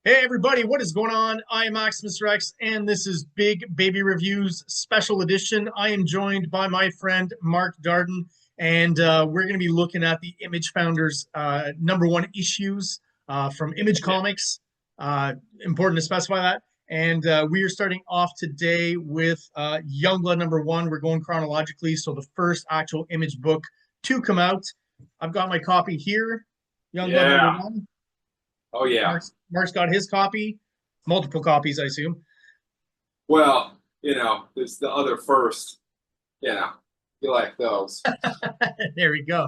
Hey everybody, what is going on? I am Maximus Rex, and this is Big Baby Reviews Special Edition. I am joined by my friend Mark Darden, and we're going to be looking at the Image Founders #1 issues from Image Yeah. Comics. Important to specify that. And we are starting off today with Youngblood #1. We're going chronologically, so the first actual Image book to come out. I've got my copy here, Youngblood Yeah. #1. Oh, yeah. Mark's got his copy, multiple copies, I assume. Well, there's the other first. Yeah. You like those. There we go.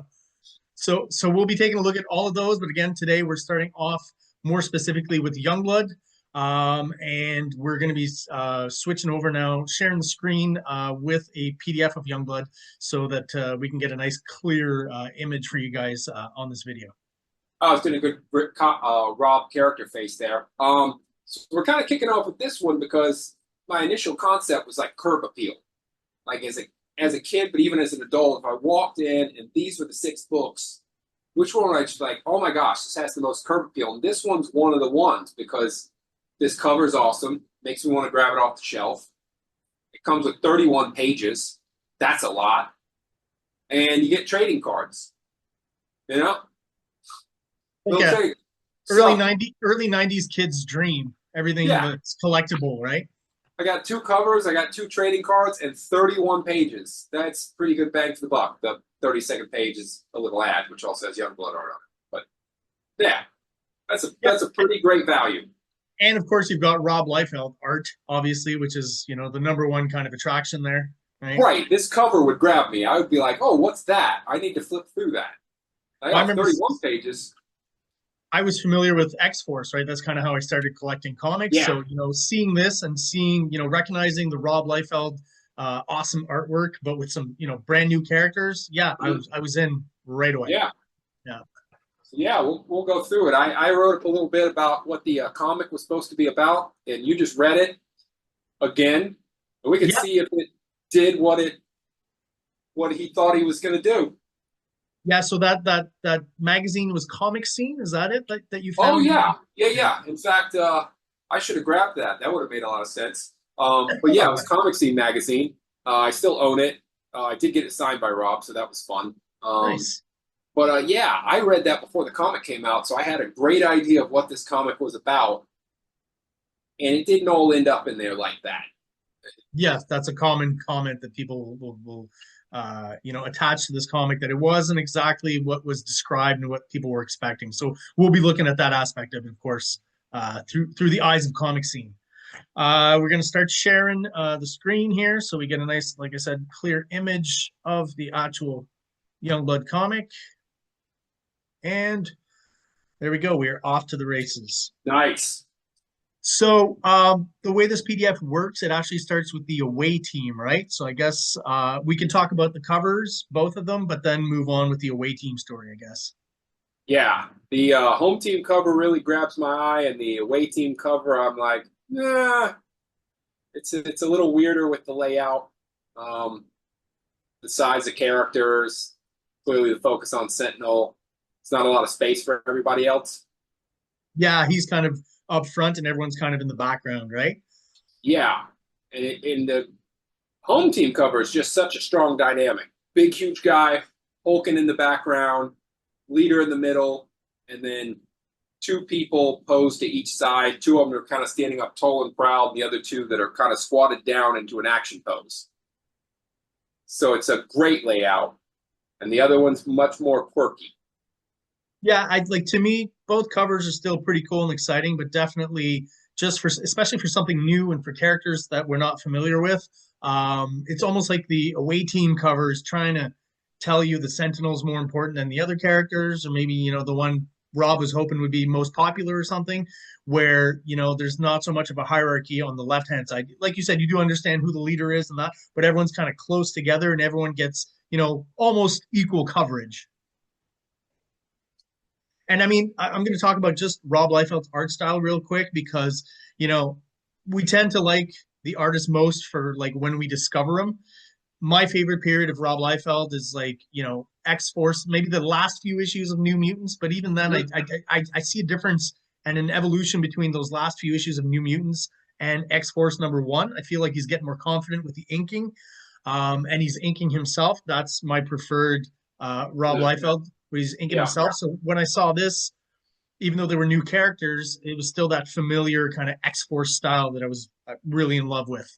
So we'll be taking a look at all of those, but again, today we're starting off more specifically with Youngblood, and we're going to be switching over now, sharing the screen with a PDF of Youngblood, so that we can get a nice clear image for you guys on this video. I was doing a good Rob character face there. So we're kind of kicking off with this one because my initial concept was like curb appeal. Like as a kid, but even as an adult, if I walked in and these were the 6 books, which one would I just like, oh my gosh, this has the most curb appeal. And this one's one of the ones because this cover is awesome. Makes me want to grab it off the shelf. It comes with 31 pages. That's a lot. And you get trading cards. You know? Okay. Okay. Early So, 90s kids dream. Everything yeah, that's collectible, right? I got 2 covers, I got 2 trading cards, and 31 pages. That's pretty good bang for the buck. The 32nd page is a little ad, which also has Youngblood art on it. But yeah, Yeah. that's a pretty great value. And of course, you've got Rob Liefeld art, obviously, which is, the #1 kind of attraction there, right? Right, this cover would grab me. I would be like, oh, what's that? I need to flip through that. I Well, I got remember 31 pages. I was familiar with X-Force, right? That's kind of how I started collecting comics. Yeah. So, seeing this and seeing, recognizing the Rob Liefeld awesome artwork, but with some, brand new characters. Yeah, I was in right away. Yeah. Yeah. So yeah, we'll go through it. I wrote up a little bit about what the comic was supposed to be about, and you just read it again. And we could Yeah. see if it did what he thought he was going to do. Yeah. So that magazine was Comic Scene. Is that it that you Oh found? yeah, yeah, Yeah. yeah. In fact, I should have grabbed that. That would have made a lot of sense. But yeah, it was Comic Scene magazine. I still own it. I did get it signed by Rob, so that was fun. Nice. But yeah, I read that before the comic came out, so I had a great idea of what this comic was about, and it didn't all end up in there like that. Yes, that's a common comment that people will attach to this comic, that it wasn't exactly what was described and what people were expecting. So we'll be looking at that aspect of it, of course, through the eyes of Comic Scene. We're going to start sharing the screen here, so we get a nice, like I said, clear image of the actual Youngblood comic. And there we go. We are off to the races. Nice. So the way this PDF works, it actually starts with the away team, right? So I guess we can talk about the covers, both of them, but then move on with the away team story, I guess. Yeah, the home team cover really grabs my eye, and the away team cover, I'm like, nah, it's a little weirder with the layout, the size of characters, clearly the focus on Sentinel. It's not a lot of space for everybody else. Yeah, he's kind of up front and everyone's kind of in the background, right? Yeah, and in the home team cover is just such a strong dynamic. Big, huge guy, hulking in the background, leader in the middle, and then 2 people posed to each side. 2 of them are kind of standing up tall and proud, and the other 2 that are kind of squatted down into an action pose. So it's a great layout, and the other one's much more quirky. Yeah, I like, to me, both covers are still pretty cool and exciting, but definitely just for, especially for something new and for characters that we're not familiar with. It's almost like the away team cover is trying to tell you the Sentinel's more important than the other characters, or maybe, the one Rob was hoping would be most popular or something, where, there's not so much of a hierarchy on the left-hand side. Like you said, you do understand who the leader is and that, but everyone's kind of close together and everyone gets, almost equal coverage. And I mean, I'm going to talk about just Rob Liefeld's art style real quick because, we tend to like the artist most for like when we discover him. My favorite period of Rob Liefeld is like, X Force, maybe the last few issues of New Mutants, but even then, Mhm. I see a difference and an evolution between those last few issues of New Mutants and X-Force #1. I feel like he's getting more confident with the inking, and he's inking himself. That's my preferred Rob Liefeld, where he's inking Yeah. himself. So when I saw this, even though there were new characters, it was still that familiar kind of X-Force style that I was really in love with.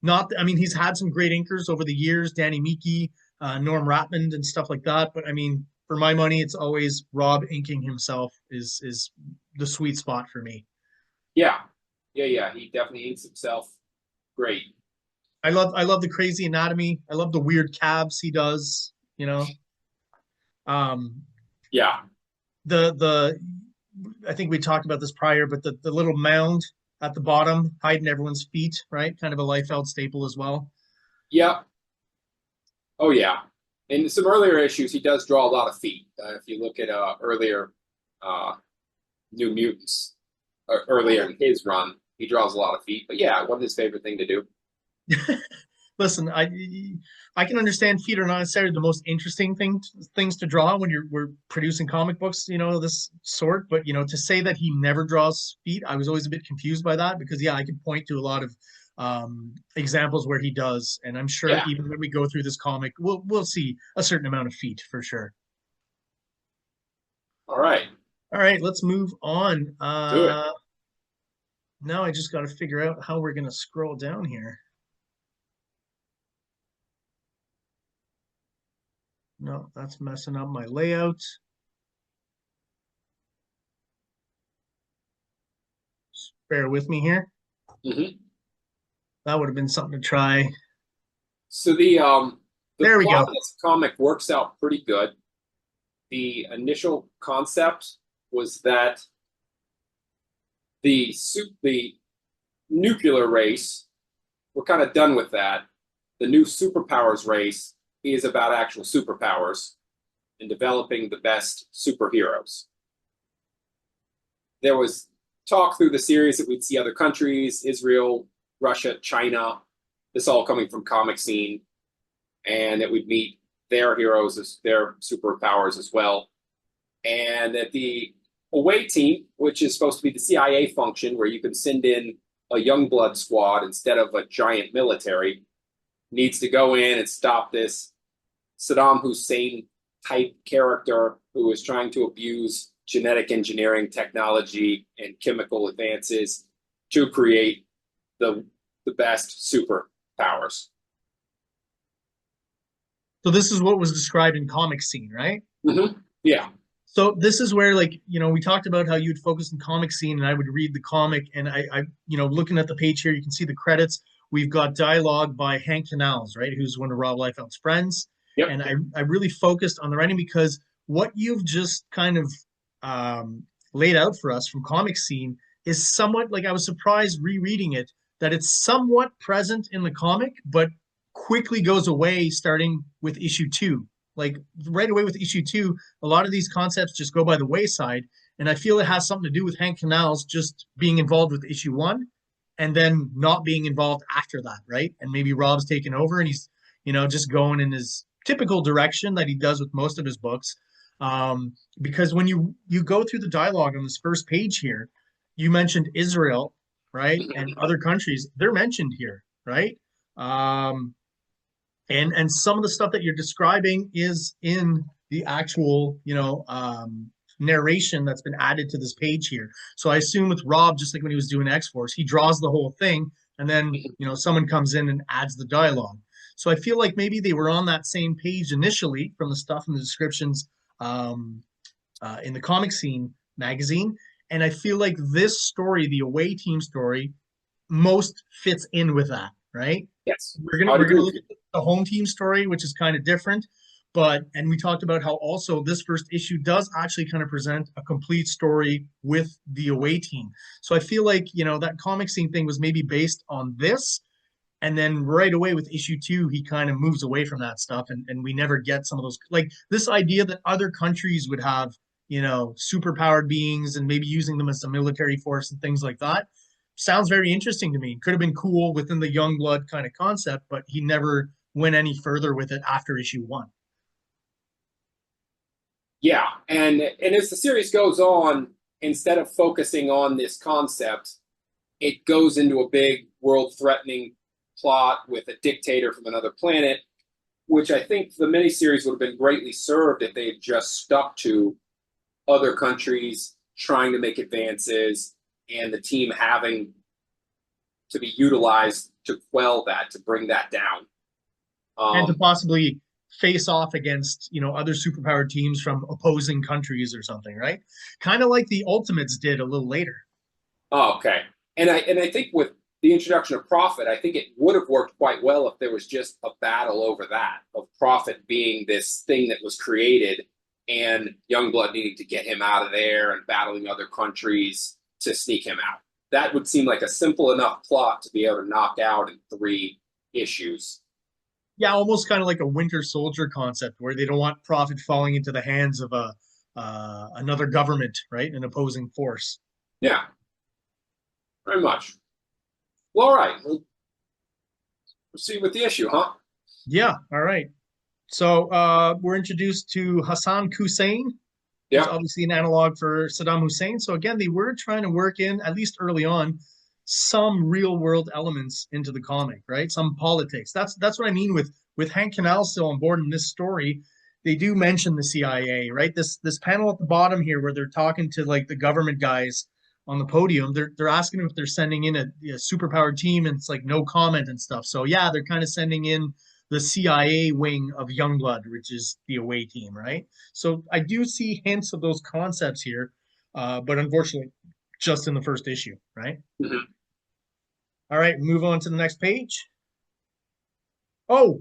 Not, I mean, he's had some great inkers over the years, Danny Miki, Norm Ratmond, and stuff like that. But I mean, for my money, it's always Rob inking himself is the sweet spot for me. Yeah. Yeah. He definitely inks himself great. I love the crazy anatomy. I love the weird calves he does. You know, um, Yeah. the I think we talked about this prior, but the little mound at the bottom hiding everyone's feet, right? Kind of a Liefeld staple as well. Yeah. Oh yeah. In some earlier issues, he does draw a lot of feet. If you look at earlier uh, New Mutants, earlier in his run, he draws a lot of feet. But yeah, it wasn't his favorite thing to do. Listen, I can understand feet are not necessarily the most interesting things to draw when we're producing comic books, this sort. But to say that he never draws feet, I was always a bit confused by that because yeah, I can point to a lot of examples where he does, and I'm sure Yeah. even when we go through this comic, we'll see a certain amount of feet for sure. All right. All right, let's move on. Do it. Now I just got to figure out how we're gonna scroll down here. No, that's messing up my layout. Just bear with me here. Mm-hmm. That would have been something to try. So the There we plot go. of this comic works out pretty good. The initial concept was that the nuclear race, we're kind of done with that. The new superpowers race is about actual superpowers and developing the best superheroes. There was talk through the series that we'd see other countries, Israel, Russia, China, this all coming from Comic Scene, and that we'd meet their heroes, their superpowers as well. And that the away team, which is supposed to be the CIA function, where you can send in a Youngblood squad instead of a giant military, needs to go in and stop this Saddam Hussein type character who is trying to abuse genetic engineering technology and chemical advances to create the best superpowers. So this is what was described in Comic Scene, right? Mm-hmm. Yeah. So this is where, like, we talked about how you'd focus on Comic Scene, and I would read the comic, and looking at the page here, you can see the credits. We've got dialogue by Hank Canals, right, who's one of Rob Liefeld's friends. Yep. And I really focused on the writing because what you've just kind of laid out for us from Comic Scene is somewhat, like, I was surprised rereading it that it's somewhat present in the comic, but quickly goes away starting with issue 2. Like right away with issue 2, a lot of these concepts just go by the wayside. And I feel it has something to do with Hank Canals just being involved with issue 1 and then not being involved after that, right? And maybe Rob's taken over and he's, just going in his typical direction that he does with most of his books. Because when you go through the dialogue on this first page here, you mentioned Israel, right? And other countries, they're mentioned here, right? And some of the stuff that you're describing is in the actual, narration that's been added to this page here. So I assume with Rob, just like when he was doing X-Force, he draws the whole thing, and then someone comes in and adds the dialogue. So I feel like maybe they were on that same page initially from the stuff in the descriptions in the Comic Scene magazine. And I feel like this story, the away team story, most fits in with that, right? Yes. We're gonna look at the home team story, which is kind of different. And we talked about how also this first issue does actually kind of present a complete story with the away team. So I feel like, that Comic Scene thing was maybe based on this. And then right away with issue 2, he kind of moves away from that stuff. And we never get some of those, like this idea that other countries would have, superpowered beings and maybe using them as a military force and things like that. Sounds very interesting to me. Could have been cool within the Youngblood kind of concept, but he never went any further with it after issue 1. Yeah, and as the series goes on, instead of focusing on this concept, it goes into a big world-threatening plot with a dictator from another planet, which I think the miniseries would have been greatly served if they had just stuck to other countries trying to make advances and the team having to be utilized to quell that, to bring that down. And to possibly face off against, other superpowered teams from opposing countries or something, right? Kind of like the Ultimates did a little later. Oh, okay. And I think with the introduction of Prophet, I think it would have worked quite well if there was just a battle over that, of Prophet being this thing that was created and Youngblood needing to get him out of there and battling other countries to sneak him out. That would seem like a simple enough plot to be able to knock out in 3 issues. Yeah, almost kind of like a Winter Soldier concept where they don't want Prophet falling into the hands of another government, right? An opposing force. Yeah, very much. Well, all right. We'll proceed with the issue, huh? Yeah, all right. So we're introduced to Hassan Hussein. He's Yeah. obviously an analog for Saddam Hussein. So again, they were trying to work in, at least early on, some real world elements into the comic, right? Some politics. That's what I mean with Hank Canal still on board in this story. They do mention the CIA, right? This panel at the bottom here where they're talking to like the government guys on the podium. They're asking if they're sending in a superpowered team, and it's like no comment and stuff. So yeah, they're kind of sending in the CIA wing of Youngblood, which is the away team, right? So I do see hints of those concepts here, but unfortunately, just in the first issue, right? Mm-hmm. All right, move on to the next page. Oh,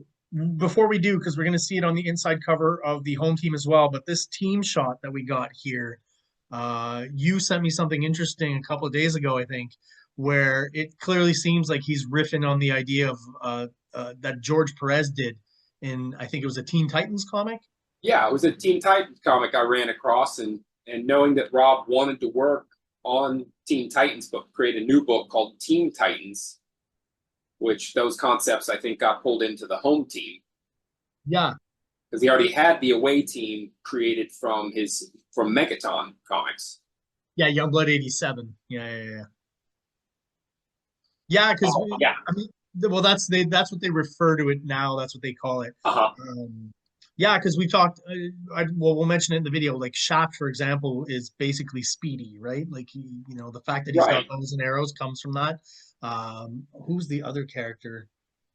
before we do, because we're going to see it on the inside cover of the home team as well, but this team shot that we got here, you sent me something interesting a couple of days ago, I think, where it clearly seems like he's riffing on the idea of that George Perez did in, I think it was a Teen Titans comic. Yeah, it was a Teen Titans comic I ran across, and knowing that Rob wanted to work on Teen Titans, but create a new book called Teen Titans, which those concepts I think got pulled into the home team. Yeah, because he already had the away team created from Megaton comics. yeah, Youngblood 87. Yeah. Yeah, because Yeah. I mean, well, that's what they refer to it now. That's what they call it. Uh-huh. Yeah, because we talked. We'll mention it in the video. Like Shaft, for example, is basically Speedy, right? Like the fact that he's got bows and arrows comes from that. Who's the other character?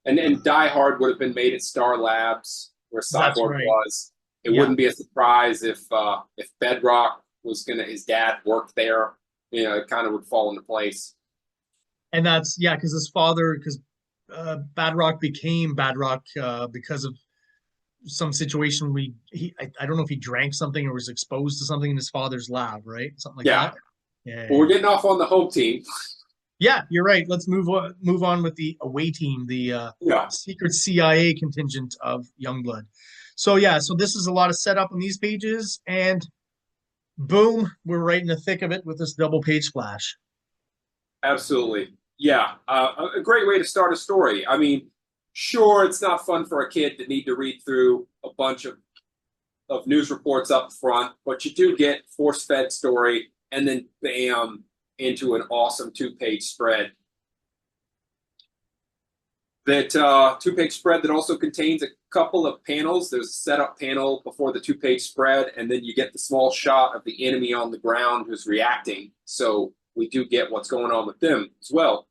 And Die Hard would have been made at Star Labs, where Cyborg was. It wouldn't be a surprise if Bedrock was his dad worked there. It kind of would fall into place. And that's because his father, because Badrock became Badrock because of some situation. I don't know if he drank something or was exposed to something in his father's lab, right? Something like that. Yeah. Well, we're getting off on the home team. Yeah, you're right. Let's move on with the away team, the secret CIA contingent of Youngblood. So this is a lot of setup on these pages, and boom, we're right in the thick of it with this double page splash. Absolutely. Yeah. A great way to start a story. I mean, sure, it's not fun for a kid to need to read through a bunch of news reports up front, but you do get force-fed story, and then bam, into an awesome 2-page spread. That 2-page spread that also contains a couple of panels. There's a setup panel before the 2-page spread, and then you get the small shot of the enemy on the ground who's reacting. So we do get what's going on with them as well.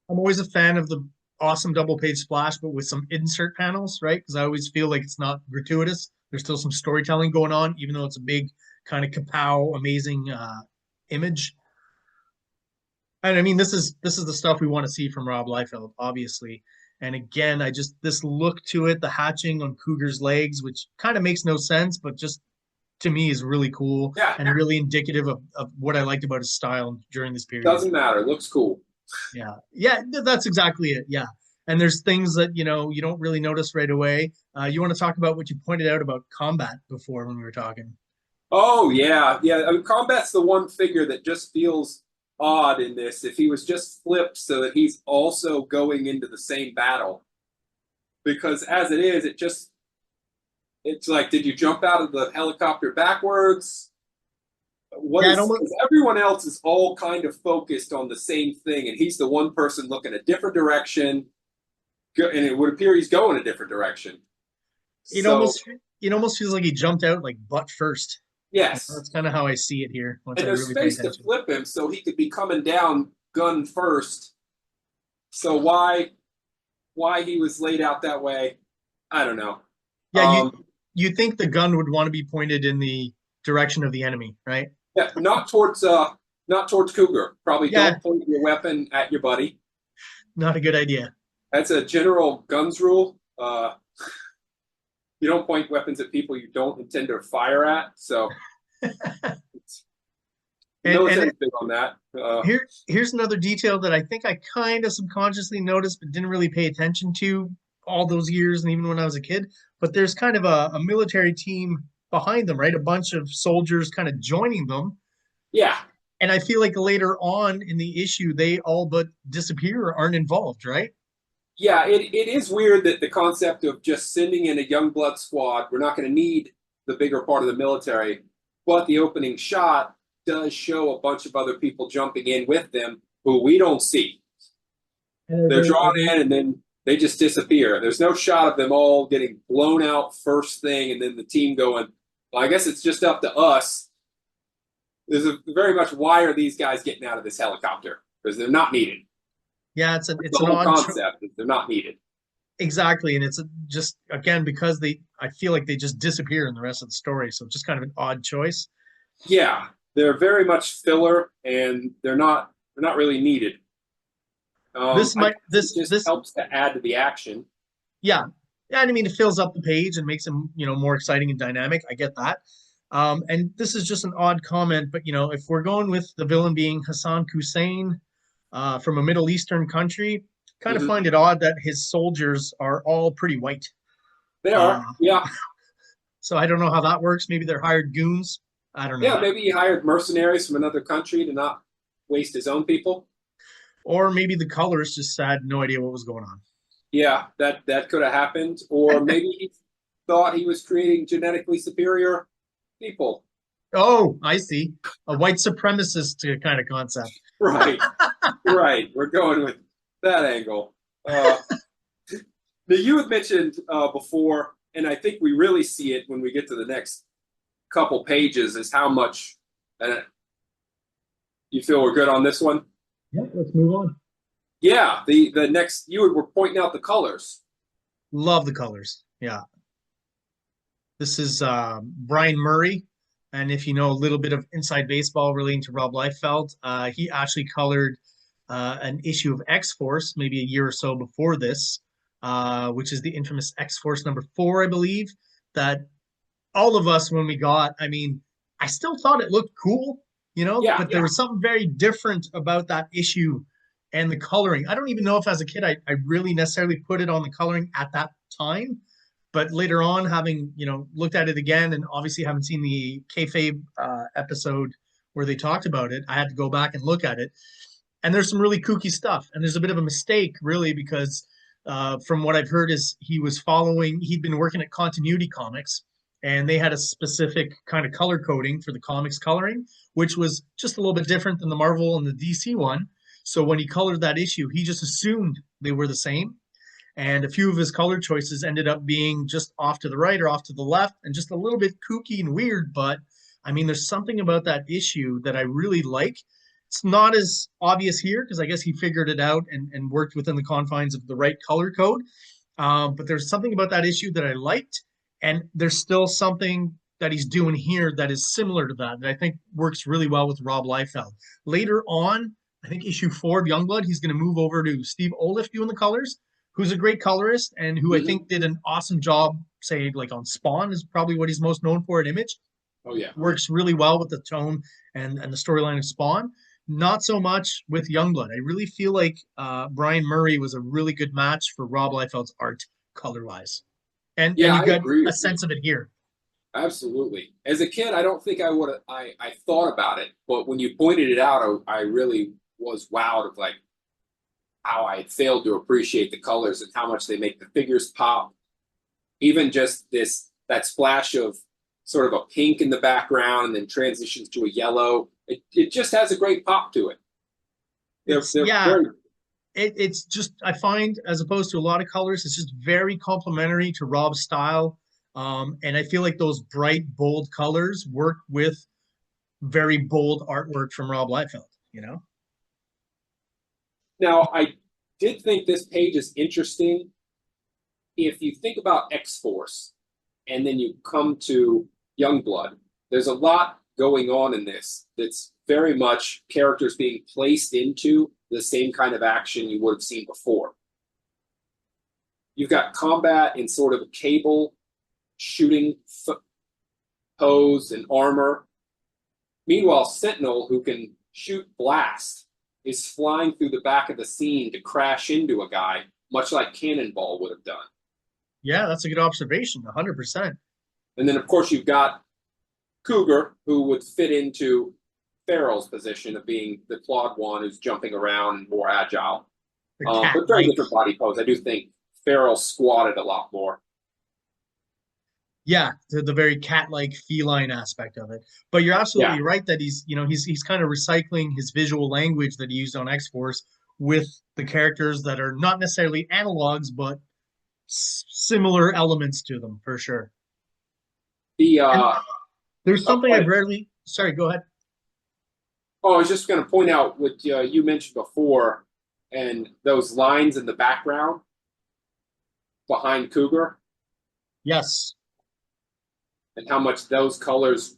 I'm always a fan of the awesome double page splash, but with some insert panels, right? Because I always feel like it's not gratuitous. There's still some storytelling going on, even though it's a big kind of kapow, amazing image. And I mean, this is the stuff we want to see from Rob Liefeld, obviously. And again, this look to it, the hatching on Cougar's legs, which kind of makes no sense, but just to me is really cool and really indicative of what I liked about his style during this period. Doesn't matter. It looks cool. Yeah, that's exactly it. Yeah. And there's things that, you don't really notice right away. You want to talk about what you pointed out about combat before when we were talking. Oh, yeah. I mean, combat's the one figure that just feels odd in this. If he was just flipped so that he's also going into the same battle. Because as it is, it's like, did you jump out of the helicopter backwards? what Yeah, it is, almost, because everyone else is all kind of focused on the same thing, and he's the one person looking a different direction, and it would appear he's going a different direction. it So, almost it almost feels like he jumped out like butt first. yes. That's kind of how I see it here once And I there's really pay space to attention. flip him so he could be coming down gun first. So why he was laid out that way, I don't know. Yeah, Um, you think the gun would want to be pointed in the direction of the enemy, right? yeah, not towards Cougar. Probably Yeah, don't point your weapon at your buddy. not a good idea. That's a general guns rule. You don't point weapons at people you don't intend to fire at. So the And military's big on that. here's another detail that I think I kind of subconsciously noticed but didn't really pay attention to all those years and even when I was a kid. But there's kind of a military team behind them, right? A bunch of soldiers kind of joining them. Yeah, And I feel like later on in the issue, they all but disappear or aren't involved, right? yeah. It is weird that the concept of just sending in a young blood squad, we're not going to need the bigger part of the military, but the opening shot does show a bunch of other people jumping in with them who we don't see. And They're they're drawn in and then they just disappear. There's no shot of them all getting blown out first thing and then the team going, well, I guess it's just up to us. There's a very much, why are these guys getting out of this helicopter? Because they're not needed. yeah, it's The an whole odd concept is they're not needed. exactly, and just again because they I feel like they just disappear in the rest of the story, so it's just kind of an odd choice. Yeah, they're very much filler and they're not really needed. This I might guess it just this helps to add to the action. yeah. Yeah, and I mean it fills up the page and makes them, more exciting and dynamic. I get that. And this is just an odd comment, but if we're going with the villain being Hassan Hussein, from a Middle Eastern country, kind of Mm-hmm. find it odd that his soldiers are all pretty white. They Uh, are, yeah. so I don't know how that works. Maybe they're hired goons. I don't know. Yeah, maybe he hired mercenaries from another country to not waste his own people. Or maybe the colorist just had no idea what was going on. Yeah, that could have happened. Or maybe he thought he was creating genetically superior people. Oh, I see. A white supremacist kind of concept. Right, right. We're going with that angle. Now you had mentioned before, and I think we really see it when we get to the next couple pages, is how much you feel we're good on this one. Yeah, let's move on. Yeah, the next you were pointing out the colors. Love the colors. Yeah. This is Brian Murray. And if you know a little bit of inside baseball relating to Rob Liefeld, he actually colored an issue of X Force maybe a year or so before this, which is the infamous X Force number 4, I believe, that all of us, when we got, I mean, I still thought it looked cool, Yeah, but there was something very different about that issue and the coloring. I don't even know if as a kid I really necessarily put it on the coloring at that time, but later on, having looked at it again, and obviously haven't seen the kayfabe episode where they talked about it, I had to go back and look at it. And there's some really kooky stuff, and there's a bit of a mistake, really, because from what I've heard is he'd been working at Continuity Comics, and they had a specific kind of color coding for the comics coloring, which was just a little bit different than the Marvel and the DC one. So when he colored that issue, he just assumed they were the same. And a few of his color choices ended up being just off to the right or off to the left and just a little bit kooky and weird. But I mean, there's something about that issue that I really like. It's not as obvious here because I guess he figured it out and worked within the confines of the right color code. But there's something about that issue that I liked. And there's still something that he's doing here that is similar to that I think works really well with Rob Liefeld. Later on, I think issue 4 of Youngblood, he's going to move over to Steve Oliff doing the colors, who's a great colorist and who I think did an awesome job, say, like on Spawn is probably what he's most known for at Image. Oh yeah. Works really well with the tone and the storyline of Spawn. Not so much with Youngblood. I really feel like Brian Murray was a really good match for Rob Liefeld's art color-wise. And Yeah, you I got agree a with you. sense of it here. Absolutely. As a kid, I don't think I would have I thought about it, but when you pointed it out, I really was wowed of like how I had failed to appreciate the colors and how much they make the figures pop. Even just that splash of sort of a pink in the background and then transitions to a yellow. It just has a great pop to it. They're Yeah, very it's just I find as opposed to a lot of colors, it's just very complementary to Rob's style. And I feel like those bright, bold colors work with very bold artwork from Rob Liefeld, you know? now. I did think this page is interesting. If you think about X Force, and then you come to Youngblood, there's a lot going on in this that's very much characters being placed into the same kind of action you would have seen before. You've got combat in sort of a cable shooting pose and armor. Meanwhile, Sentinel, who can shoot blast, is flying through the back of the scene to crash into a guy, much like Cannonball would have done. Yeah, that's a good observation. 100%. And then, of course, you've got Cougar, who would fit into Farrell's position of being the clawed one who's jumping around and more agile. The cat But very like different body pose. I do think Farrell squatted a lot more. Yeah, the very cat-like feline aspect of it. But you're Yeah, absolutely right that he's kind of recycling his visual language that he used on X-Force with the characters that are not necessarily analogs, but similar elements to them for sure. the And there's oh, something I've rarely. Sorry, go ahead. I was just going to point out what you mentioned before, and those lines in the background behind Cougar, Yes. and how much those colors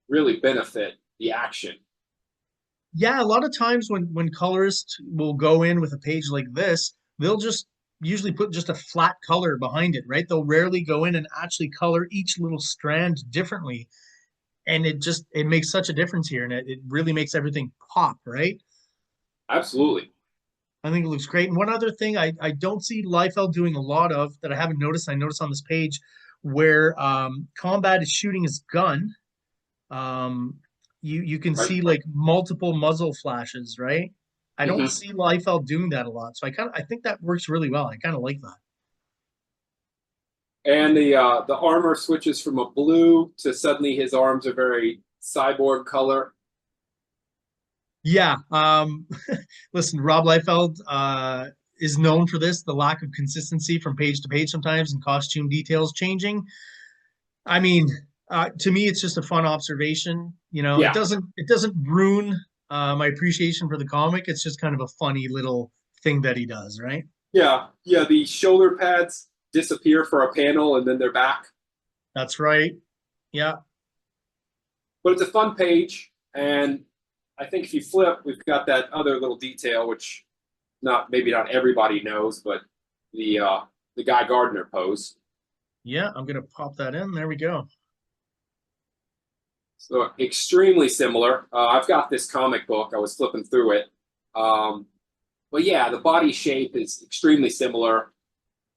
really benefit the action. Yeah, a lot of times when colorists will go in with a page like this, they'll just usually put just a flat color behind it, right? They'll rarely go in and actually color each little strand differently. And it makes such a difference here, and it really makes everything pop, right? Absolutely. I think it looks great. And one other thing I don't see Liefeld doing a lot of that I haven't noticed, I noticed on this page where Combat is shooting his gun. Um, you can Right. see like multiple muzzle flashes, right? I don't Mm-hmm. see Liefeld doing that a lot. So I think that works really well. I kind of like that. And the armor switches from a blue to suddenly his arms are very cyborg color. Yeah. Listen, Rob Liefeld is known for this, the lack of consistency from page to page sometimes and costume details changing. I mean, to me, it's just a fun observation. You know, Yeah, it doesn't ruin my appreciation for the comic. It's just kind of a funny little thing that he does, right? yeah. The shoulder pads disappear for a panel and then they're back. That's right. Yeah. But it's a fun page, and I think if you flip, we've got that other little detail, which maybe not everybody knows, but the Guy Gardner pose. Yeah, I'm gonna pop that in. There we go. So extremely similar. I've got this comic book. I was flipping through it. Um, but yeah, the body shape is extremely similar.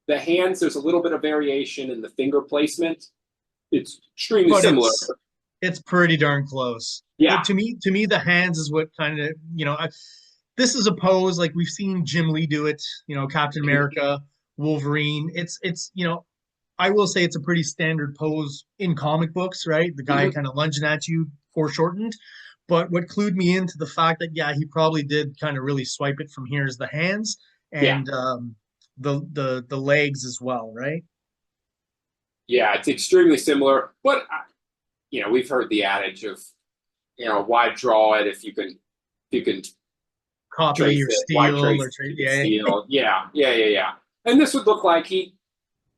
The hands, there's a little bit of variation in the finger placement. It's extremely But similar. it's pretty darn close. Yeah. To me, the hands is what kind of this is a pose like we've seen Jim Lee do it. Captain America, Wolverine. It's I will say it's a pretty standard pose in comic books, right? The guy Mhm. kind of lunging at you, foreshortened. But what clued me into the fact that yeah, he probably did kind of really swipe it from here is the hands Yeah. and the legs as well, right? Yeah, it's extremely similar. But we've heard the adage of, why draw it if you can Copy trace or it? Why steal trace or it if trade. you can Yeah, steal? Yeah. And this would look like he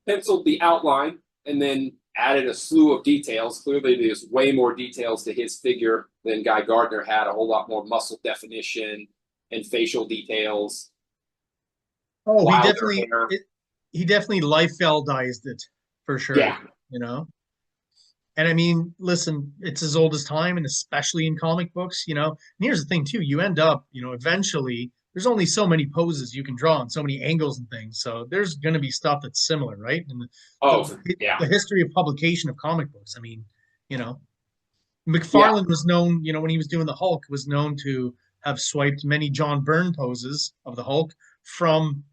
penciled the outline and then added a slew of details. Clearly, there's way more details to his figure than Guy Gardner had. A whole lot more muscle definition and facial details, oh, wilder hair. he definitely Liefeldized it for sure, Yeah. you know. And I mean, listen, it's as old as time, and especially in comic books, And here's the thing too, you end up, eventually there's only so many poses you can draw and so many angles and things. So there's going to be stuff that's similar, right? And Oh, yeah. the history of publication of comic books. I mean, you know, Yeah. McFarlane was known, when he was doing the Hulk, was known to have swiped many John Byrne poses of the Hulk from,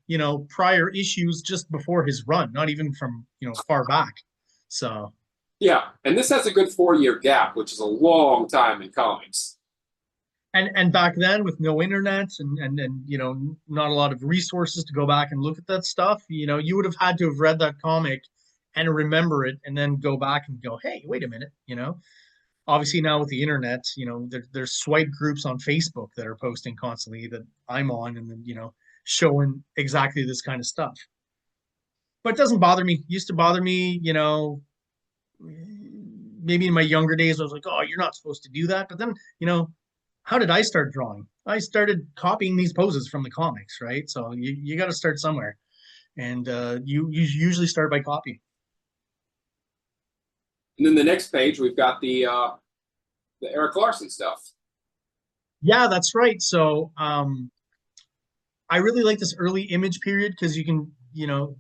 prior issues just before his run, not even from, far back. So, Yeah, and this has a good 4 year gap, which is a long time in comics. And back then with no internet and you know not a lot of resources to go back and look at that stuff, you know, you would have had to have read that comic and remember it and then go back and go, hey, wait a minute, you know. Obviously now with the internet, you know, there's swipe groups on Facebook that are posting constantly that I'm on and then, you know, showing exactly this kind of stuff. But it doesn't bother me. It used to bother me, you know, maybe in my younger days, I was like, oh, you're not supposed to do that. But then, you know, how did I start drawing? I started copying these poses from the comics, right? So you got to start somewhere, and you usually start by copying. And then the next page, we've got the Eric Larson stuff. Yeah, that's right. So I really like this early image period because you can, you know,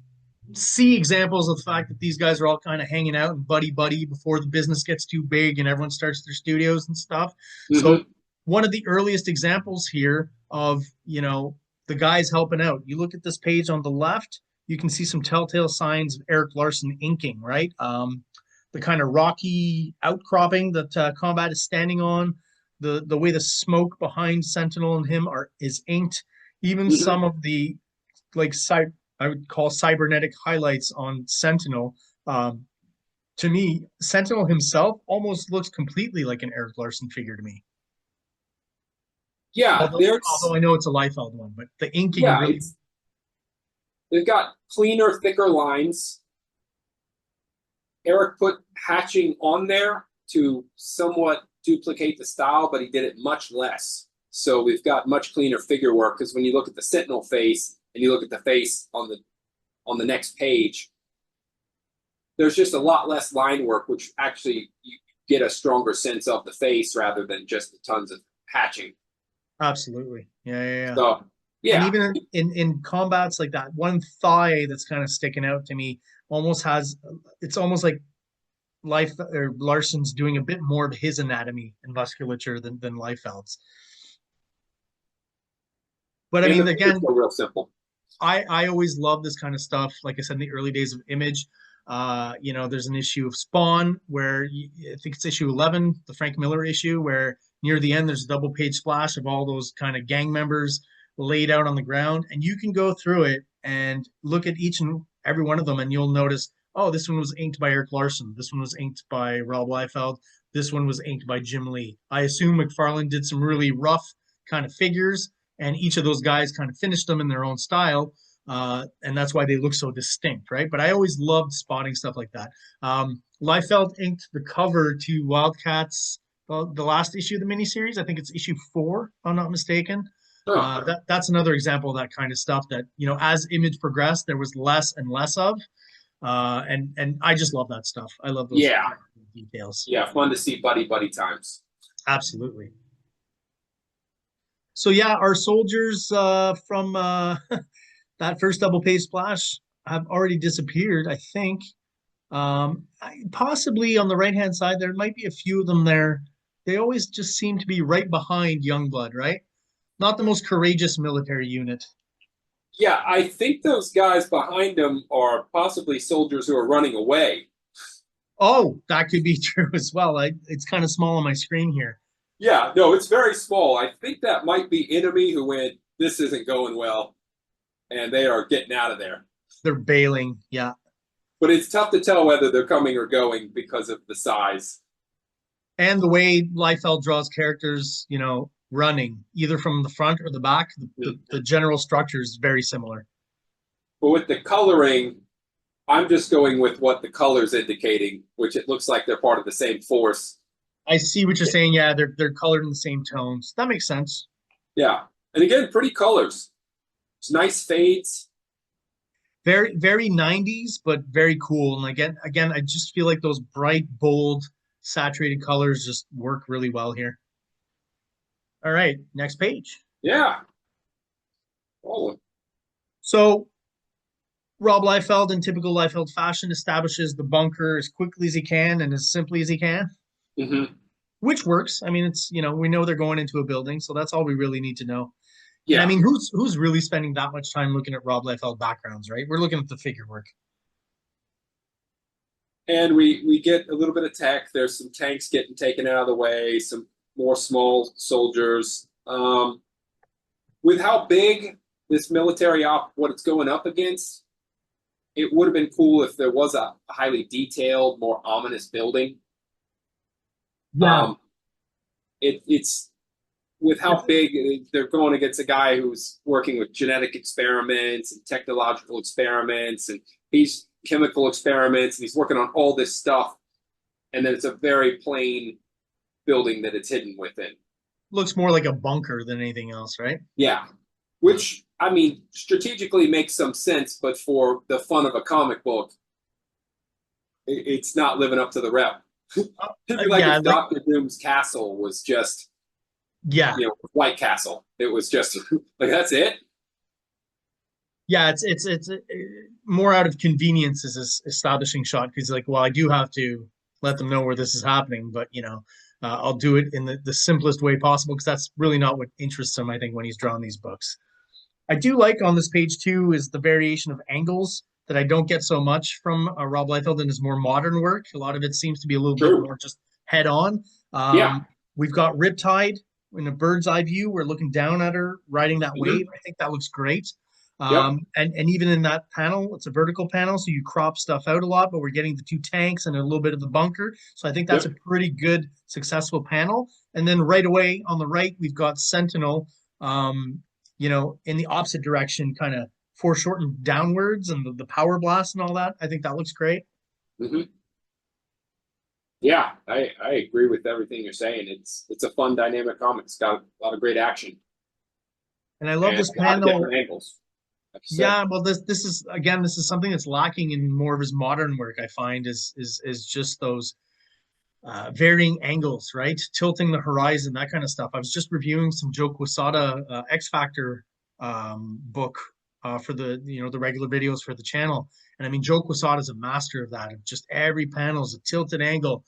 see examples of the fact that these guys are all kind of hanging out and buddy buddy before the business gets too big and everyone starts their studios and stuff. So Mm-hmm. one of the earliest examples here of, you know, the guys helping out. You look at this page on the left, you can see some telltale signs of Eric Larson inking, right? The kind of rocky outcropping that Combat is standing on, the way the smoke behind Sentinel and him are is inked. Even Mm-hmm. some of the like I would call cybernetic highlights on Sentinel. Um, to me, Sentinel himself almost looks completely like an Eric Larson figure to me. Yeah, Although I know it's a Liefeld one, but the inking yeah, really. it's they've got cleaner, thicker lines. Eric put hatching on there to somewhat duplicate the style, but he did it much less. So we've got much cleaner figure work because when you look at the Sentinel face and you look at the face on the next page, there's just a lot less line work, which actually you get a stronger sense of the face rather than just the tons of hatching. Absolutely. Yeah, yeah, yeah. So And yeah, even in combats like that, one thigh that's kind of sticking out to me almost has it's almost like Life or Larson's doing a bit more of his anatomy and musculature than Liefeld's. But I and the mean, figures again, are real simple. I always love this kind of stuff. Like I said, in the early days of Image, you know, there's an issue of Spawn where I think it's issue 11, the Frank Miller issue, where near the end there's a double page splash of all those kind of gang members laid out on the ground, and you can go through it and look at each and every one of them, and you'll notice, oh, this one was inked by Eric Larson, this one was inked by Rob Liefeld, this one was inked by Jim Lee. I assume McFarlane did some really rough kind of figures and each of those guys kind of finished them in their own style. And that's why they look so distinct, right? But I always loved spotting stuff like that. Liefeld inked the cover to Wildcats, the last issue of the miniseries. I think it's issue 4, if I'm not mistaken. Huh. That's another example of that kind of stuff that, you know, as Image progressed, there was less and less of. And I just love that stuff. I love those Yeah, details. yeah, fun to see buddy buddy times. Absolutely. So yeah, our soldiers from that first double page splash have already disappeared, I think. Possibly on the right hand side, there might be a few of them there. They always just seem to be right behind Youngblood, right? Not the most courageous military unit. Yeah, I think those guys behind him are possibly soldiers who are running away. Oh, that could be true as well. It's kind of small on my screen here. Yeah, no, it's very small. I think that might be enemy who went, this isn't going well, and they are getting out of there. They're bailing. Yeah. But it's tough to tell whether they're coming or going because of the size. And the way Liefeld draws characters, you know, running either from the front or the back, the general structure is very similar. But with the coloring, I'm just going with what the color's indicating, which it looks like they're part of the same force. I see what you're saying. Yeah, they're colored in the same tones. That makes sense. Yeah. And again, pretty colors. It's nice fades. Very, very 90s, but very cool. And again, I just feel like those bright, bold, saturated colors just work really well here. All right, next page. Yeah. Oh, So Rob Liefeld, in typical Liefeld fashion, establishes the bunker as quickly as he can and as simply as he can, mm-hmm. which works. I mean, it's, you know, we know they're going into a building, so that's all we really need to know. And I Yeah. mean, who's really spending that much time looking at Rob Liefeld backgrounds, right? We're looking at the figure work. And we get a little bit of tech. There's some tanks getting taken out of the way, some more small soldiers. With how big this military what it's going up against, it would have been cool if there was a highly detailed, more ominous building. Yeah. It's with how big they're going against a guy who's working with genetic experiments and technological experiments, and he's chemical experiments, and he's working on all this stuff. And then it's a very plain building that it's hidden within. Looks more like a bunker than anything else, right? Yeah. Which, I mean, strategically makes some sense, but for the fun of a comic book, it's not living up to the rep. It'd be like if Doctor Doom's castle was just, White Castle. It was just like, that's it. Yeah, it's more out of convenience as this establishing shot, because like, well, I do have to let them know where this is happening, but I'll do it in the simplest way possible, because that's really not what interests him, I think, when he's drawing these books. I do like on this page too is the variation of angles that I don't get so much from Rob Liefeld in his more modern work. A lot of it seems to be a little bit more just head on. We've got Riptide in a bird's eye view. We're looking down at her riding that wave. I think that looks great. And even in that panel, it's a vertical panel, so you crop stuff out a lot, but we're getting the two tanks and a little bit of the bunker. So I think that's a pretty good, successful panel. And then right away on the right, we've got Sentinel, in the opposite direction, kind of foreshortened downwards, and the power blast and all that. I think that looks great. Yeah, I agree with everything you're saying. It's a fun, dynamic comic. It's got a lot of great action. And I love this panel. Different angles. Yeah, well, this is something that's lacking in more of his modern work. I find is just those varying angles, right? Tilting the horizon, that kind of stuff. I was just reviewing some Joe Quesada X Factor book for the regular videos for the channel, and I mean, Joe Quesada is a master of that. Of just every panel is a tilted angle,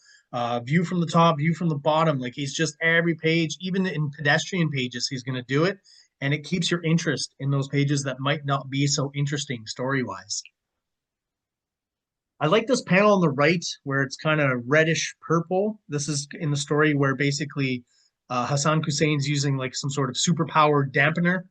view from the top, view from the bottom. Like, he's just every page, even in pedestrian pages, he's going to do it. And it keeps your interest in those pages that might not be so interesting story-wise. I like this panel on the right where it's kind of reddish purple. This is in the story where basically Hassan Hussein's using like some sort of superpowered dampener.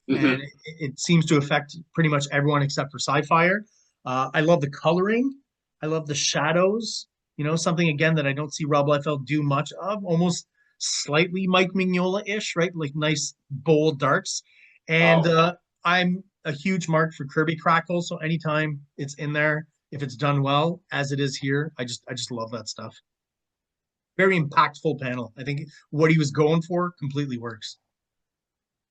And it seems to affect pretty much everyone except for Sci-Fire. I love the coloring. I love the shadows. Something, again, that I don't see Rob Liefeld do much of. Almost slightly Mike Mignola-ish, right? Like nice bold darks. And I'm a huge mark for Kirby Crackle, so anytime it's in there, if it's done well, as it is here, I just love that stuff. Very impactful panel. I think what he was going for completely works.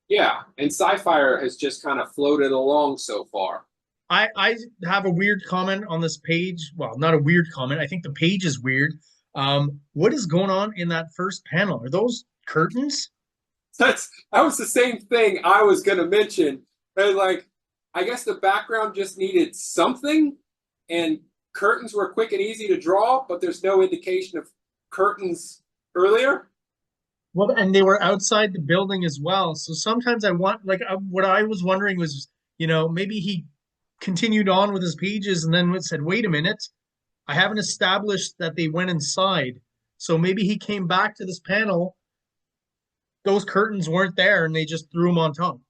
Yeah, and Sci-Fire has just kind of floated along so far. I have a weird comment on this page. Well, not a weird comment. I think the page is weird. What is going on in that first panel? Are those curtains? That was the same thing I was going to mention. Like, I guess the background just needed something, and curtains were quick and easy to draw, but there's no indication of curtains earlier. Well, and they were outside the building as well. So sometimes what I was wondering was, maybe he continued on with his pages and then said, wait a minute, I haven't established that they went inside. So maybe he came back to this panel, those curtains weren't there, and they just threw them on top.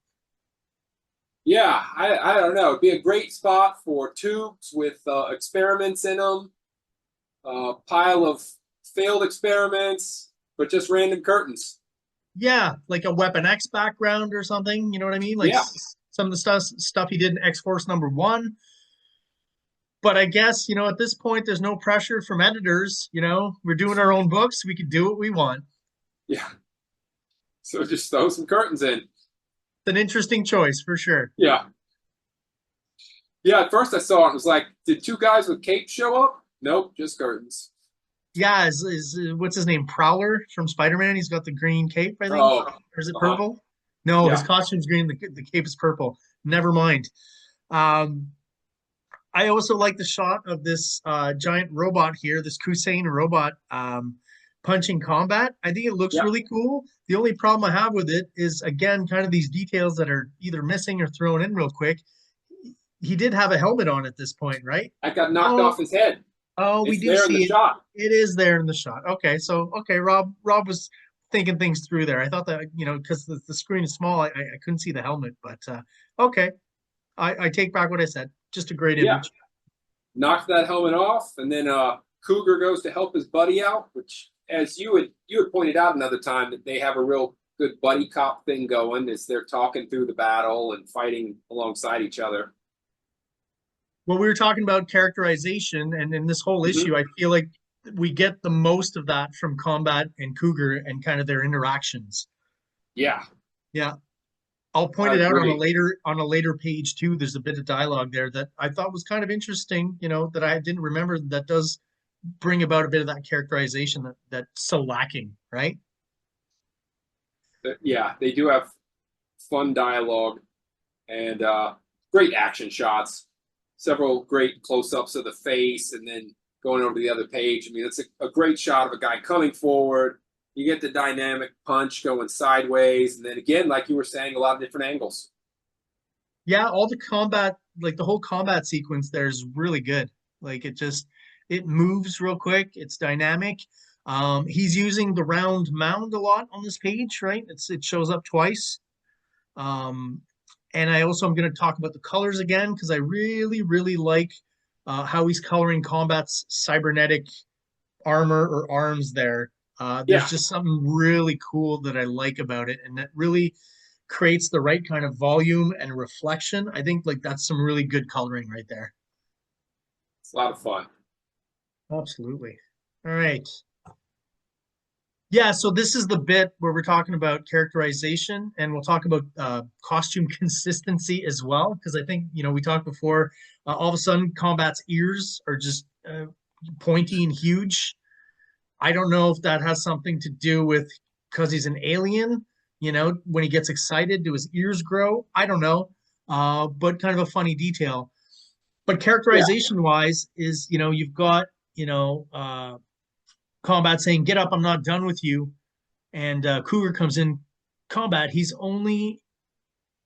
Yeah, I don't know. It'd be a great spot for tubes with experiments in them, a pile of failed experiments, but just random curtains. Yeah, like a Weapon X background or something. You know what I mean? Like some of the stuff he did in X-Force #1. But I guess, at this point, there's no pressure from editors. We're doing our own books. We can do what we want. Yeah. So just throw some curtains in. It's an interesting choice for sure. Yeah. Yeah, at first I saw it and was like, did two guys with capes show up? Nope, just curtains. Yeah, what's his name? Prowler from Spider-Man. He's got the green cape, I think. Oh, or is it purple? No, his costume's green. The cape is purple. Never mind. I also like the shot of this giant robot here, this Hussein robot punching combat. I think it looks really cool. The only problem I have with it is, again, kind of these details that are either missing or thrown in real quick. He did have a helmet on at this point, right? That got knocked off his head. Oh, we It's do there in the see it. shot. It is there in the shot. Okay, so okay, Rob was thinking things through there. I thought that, because the screen is small, I couldn't see the helmet, but okay. I take back what I said. Just a great Yeah, image. knocks that helmet off, and then Cougar goes to help his buddy out, which, as you had pointed out another time, that they have a real good buddy cop thing going as they're talking through the battle and fighting alongside each other. Well, we were talking about characterization, and in this whole Mm-hmm. issue, I feel like we get the most of that from Combat and Cougar and kind of their interactions. Yeah, Yeah. I'll point I it out on a agree. later page too. There's a bit of dialogue there that I thought was kind of interesting, that I didn't remember, that does bring about a bit of that characterization that's so lacking, right? Yeah, they do have fun dialogue and great action shots. Several great close-ups of the face, and then going over to the other page. I mean, it's a great shot of a guy coming forward. You get the dynamic punch going sideways, and then again, like you were saying, a lot of different angles. Yeah, all the combat, like the whole combat sequence there is really good. Like it moves real quick. It's dynamic. He's using the round mound a lot on this page, right? It shows up twice. Um, and I also am going to talk about the colors again because I really, really like how he's coloring Combat's cybernetic armor or arms there. There's Yeah, just something really cool that I like about it, and that really creates the right kind of volume and reflection. I think like that's some really good coloring right there. it's a lot of fun. Absolutely. All right. Yeah, so this is the bit where we're talking about characterization, and we'll talk about costume consistency as well, because I think, we talked before, all of a sudden Combat's ears are just pointy and huge. I don't know if that has something to do with because he's an alien, when he gets excited, do his ears grow? I don't know, but kind of a funny detail. But Yeah, characterization wise is, you've got, you know, uh, Combat saying, "Get up, I'm not done with you." And Cougar comes in, "Combat, he's only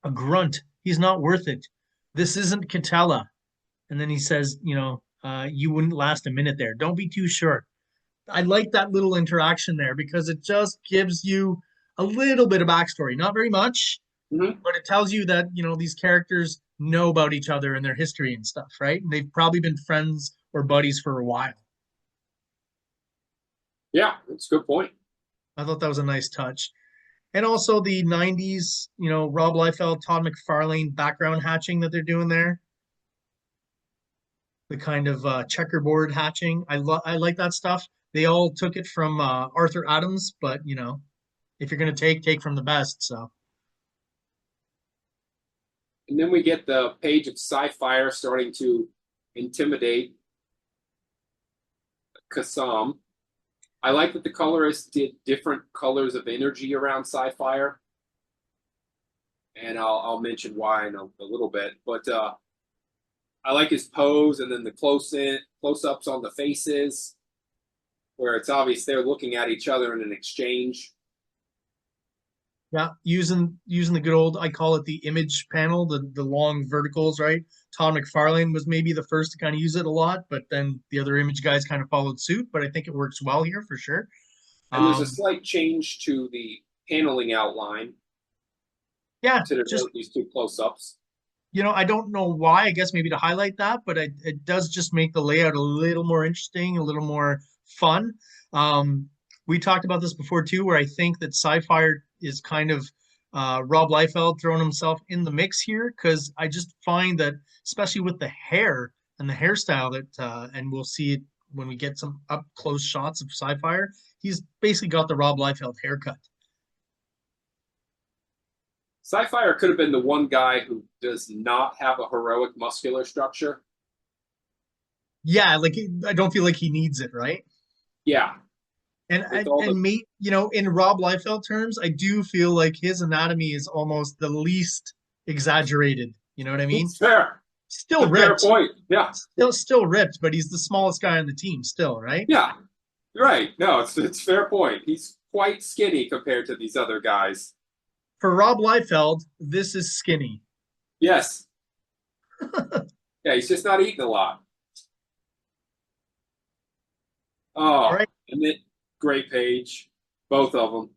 a grunt. He's not worth it. This isn't Catella." And then he says, "You wouldn't last a minute there. Don't be too short." I like that little interaction there because it just gives you a little bit of backstory. Not very much, mm-hmm. but it tells you that, these characters know about each other and their history and stuff, right? And they've probably been friends or buddies for a while. Yeah, that's a good point. I thought that was a nice touch. And also the 90s, Rob Liefeld, Todd McFarlane background hatching that they're doing there, the kind of checkerboard hatching. I like that stuff. They all took it from Arthur Adams, but if you're gonna take from the best. So And then we get the page of Sci-Fire starting to intimidate Kassam. I like that the colorist did different colors of energy around Sci-Fire, and I'll mention why in a little bit. But I like his pose, and then the close-ups on the faces, where it's obvious they're looking at each other in an exchange. yeah, using the good old, I call it the image panel, the long verticals, right? Todd McFarlane was maybe the first to kind of use it a lot, but then the other image guys kind of followed suit. But I think it works well here for sure. And there's a Um, slight change to the paneling outline yeah, to just these two close-ups. I don't know why. I guess maybe to highlight that, but it does just make the layout a little more interesting, a little more fun. Um, we talked about this before too, where I think that Sci-Fi is kind of Rob Liefeld throwing himself in the mix here, because I just find that, especially with the hair and the hairstyle that, and we'll see it when we get some up close shots of Sci-Fi, he's basically got the Rob Liefeld haircut. Sci-Fire could have been the one guy who does not have a heroic muscular structure. Yeah, like I don't feel like he needs it, right? Yeah, And with all the me, in Rob Liefeld terms, I do feel like his anatomy is almost the least exaggerated. You know what I mean? it's fair. Still It's a fair ripped, point. Yeah, still ripped, but he's the smallest guy on the team still, right? yeah, right. No, it's fair point. He's quite skinny compared to these other guys. For Rob Liefeld, this is skinny. Yes. Yeah, he's just not eating a lot. All Oh, right. and then great page, both of them.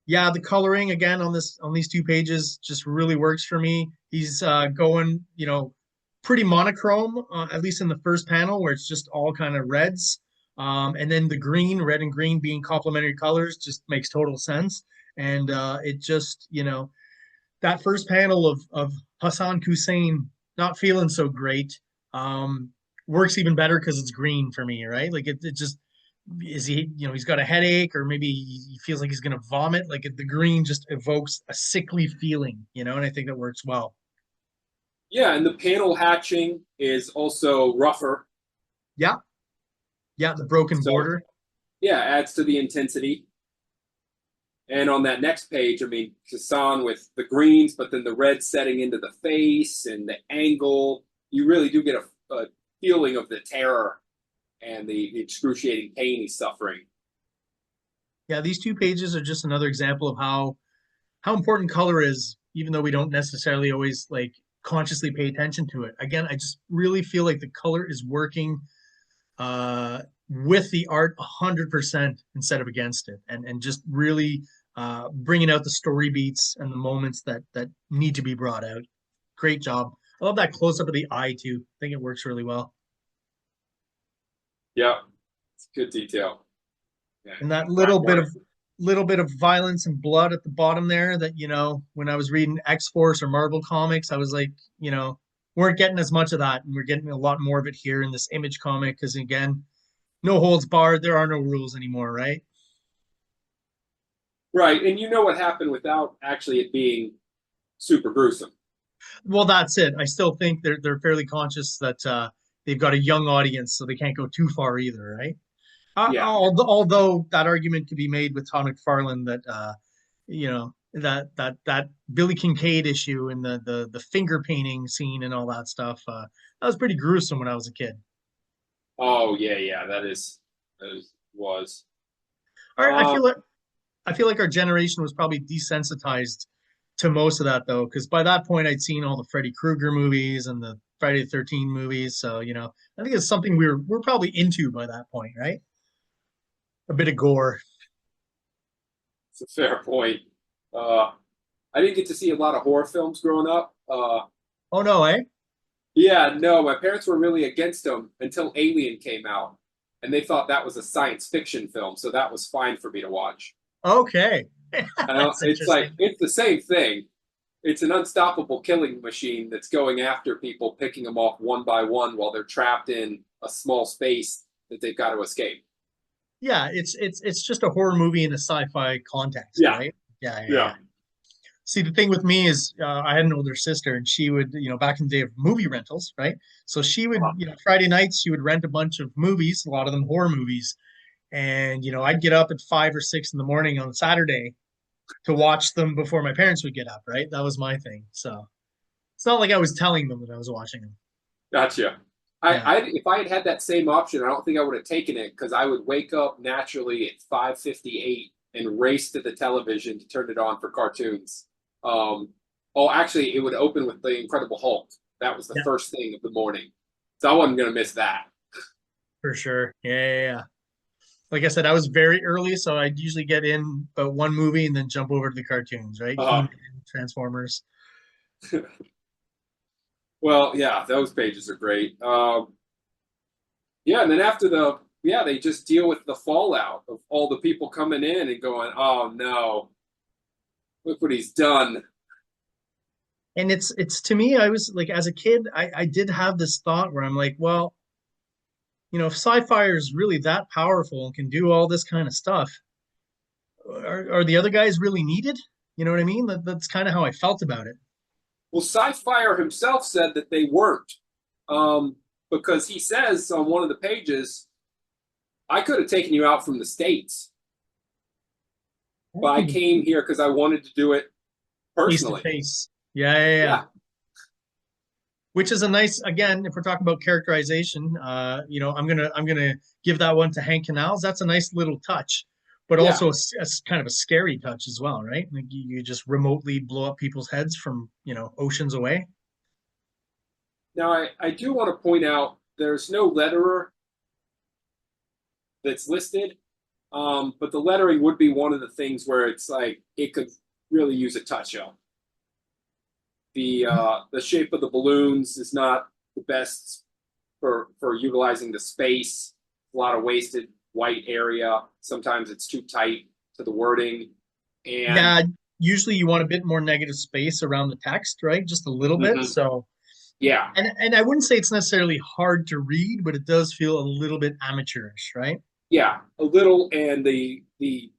Yeah, the coloring again on these two pages just really works for me. He's going, pretty monochrome, at least in the first panel where it's just all kind of reds. And then the green, red and green being complementary colors just makes total sense. And it just, that first panel of Hassan Hussein not feeling so great um, works even better because it's green for me, right? Like it just is he, he's got a headache or maybe he feels like he's going to vomit. Like the green just evokes a sickly feeling, and I think that works well. Yeah, and the panel hatching is also rougher. Yeah, yeah, the broken So border. yeah, adds to the intensity. And on that next page, I mean, Hassan with the greens, but then the red setting into the face and the angle, you really do get a feeling of the terror and the excruciating pain he's suffering. Yeah, these two pages are just another example of how important color is, even though we don't necessarily always like consciously pay attention to it. Again, I just really feel like the color is working with the art 100% instead of against it, and just really bringing out the story beats and the moments that need to be brought out. Great job. I love that close up of the eye too. I think it works really well. Yeah, it's good detail. Yeah, And that black white. little bit of violence and blood at the bottom there that when I was reading X-Force or Marvel comics, I was like, weren't getting as much of that, and we're getting a lot more of it here in this Image comic because again, no holds barred, there are no rules anymore, right? Right, and you know what happened without actually it being super gruesome. Well, that's it. I still think they're fairly conscious that they've got a young audience, so they can't go too far either, right? Yeah, Although that argument could be made with Todd McFarlane that that Billy Kincaid issue and the finger painting scene and all that stuff that was pretty gruesome when I was a kid. oh yeah, yeah, was. All right, Um, I feel like our generation was probably desensitized to most of that though, because by that point I'd seen all the Freddy Krueger movies and the Friday the 13th movies. So, I think it's something we're probably into by that point, right? A bit of gore. it's a fair point. Uh, I didn't get to see a lot of horror films growing up. Oh no, eh? Yeah, no, my parents were really against them until Alien came out, and they thought that was a science fiction film, so that was fine for me to watch. Okay. That's It's like interesting. it's the same thing. It's an unstoppable killing machine that's going after people, picking them off one by one while they're trapped in a small space that they've got to escape. Yeah, it's just a horror movie in a sci-fi context, Yeah, right? Yeah, yeah, yeah. yeah. See, the thing with me is, I had an older sister, and she would, back in the day of movie rentals, right? So she would, Friday nights, she would rent a bunch of movies, a lot of them horror movies, and I'd get up at 5 or 6 in the morning on Saturday to watch them before my parents would get up, right? That was my thing. So it's not like I was telling them that I was watching them. Gotcha. Yeah. If I had had that same option, I don't think I would have taken it because I would wake up naturally at 5:58 and race to the television to turn it on for cartoons. Um, oh, actually, it would open with the Incredible Hulk. That was the Yeah, first thing of the morning, so I wasn't gonna miss that. for sure. Yeah, yeah, yeah. Like I said, I was very early, so I'd usually get in about one movie and then jump over to the cartoons, right? Uh, He-Man, Transformers. well, yeah, those pages are great. Yeah, and then after they just deal with the fallout of all the people coming in and going, oh no, look what he's done. And it's to me, I was like, as a kid, I did have this thought where I'm like, well, if sci-fi is really that powerful and can do all this kind of stuff, are the other guys really needed? You know what I mean? That's kind of how I felt about it. Well, Sci-Fire himself said that they weren't, because he says on one of the pages, I could have taken you out from the States, but I came here because I wanted to do it Face to personally. face. Yeah, yeah, yeah. Yeah. Which is a nice, again, if we're talking about characterization, I'm gonna give that one to Hank Canals. That's a nice little touch, but Yeah. also a kind of a scary touch as well, right? Like you just remotely blow up people's heads from oceans away. Now, I do want to point out there's no letterer that's listed. But the lettering would be one of the things where it's like it could really use a touch-up. The shape of the balloons is not the best for utilizing the space. A lot of wasted white area. Sometimes it's too tight to the wording. And Yeah, usually you want a bit more negative space around the text, right? Just a little bit. Mhm. So, Yeah, and I wouldn't say it's necessarily hard to read, but it does feel a little bit amateurish, right? yeah, a little. And the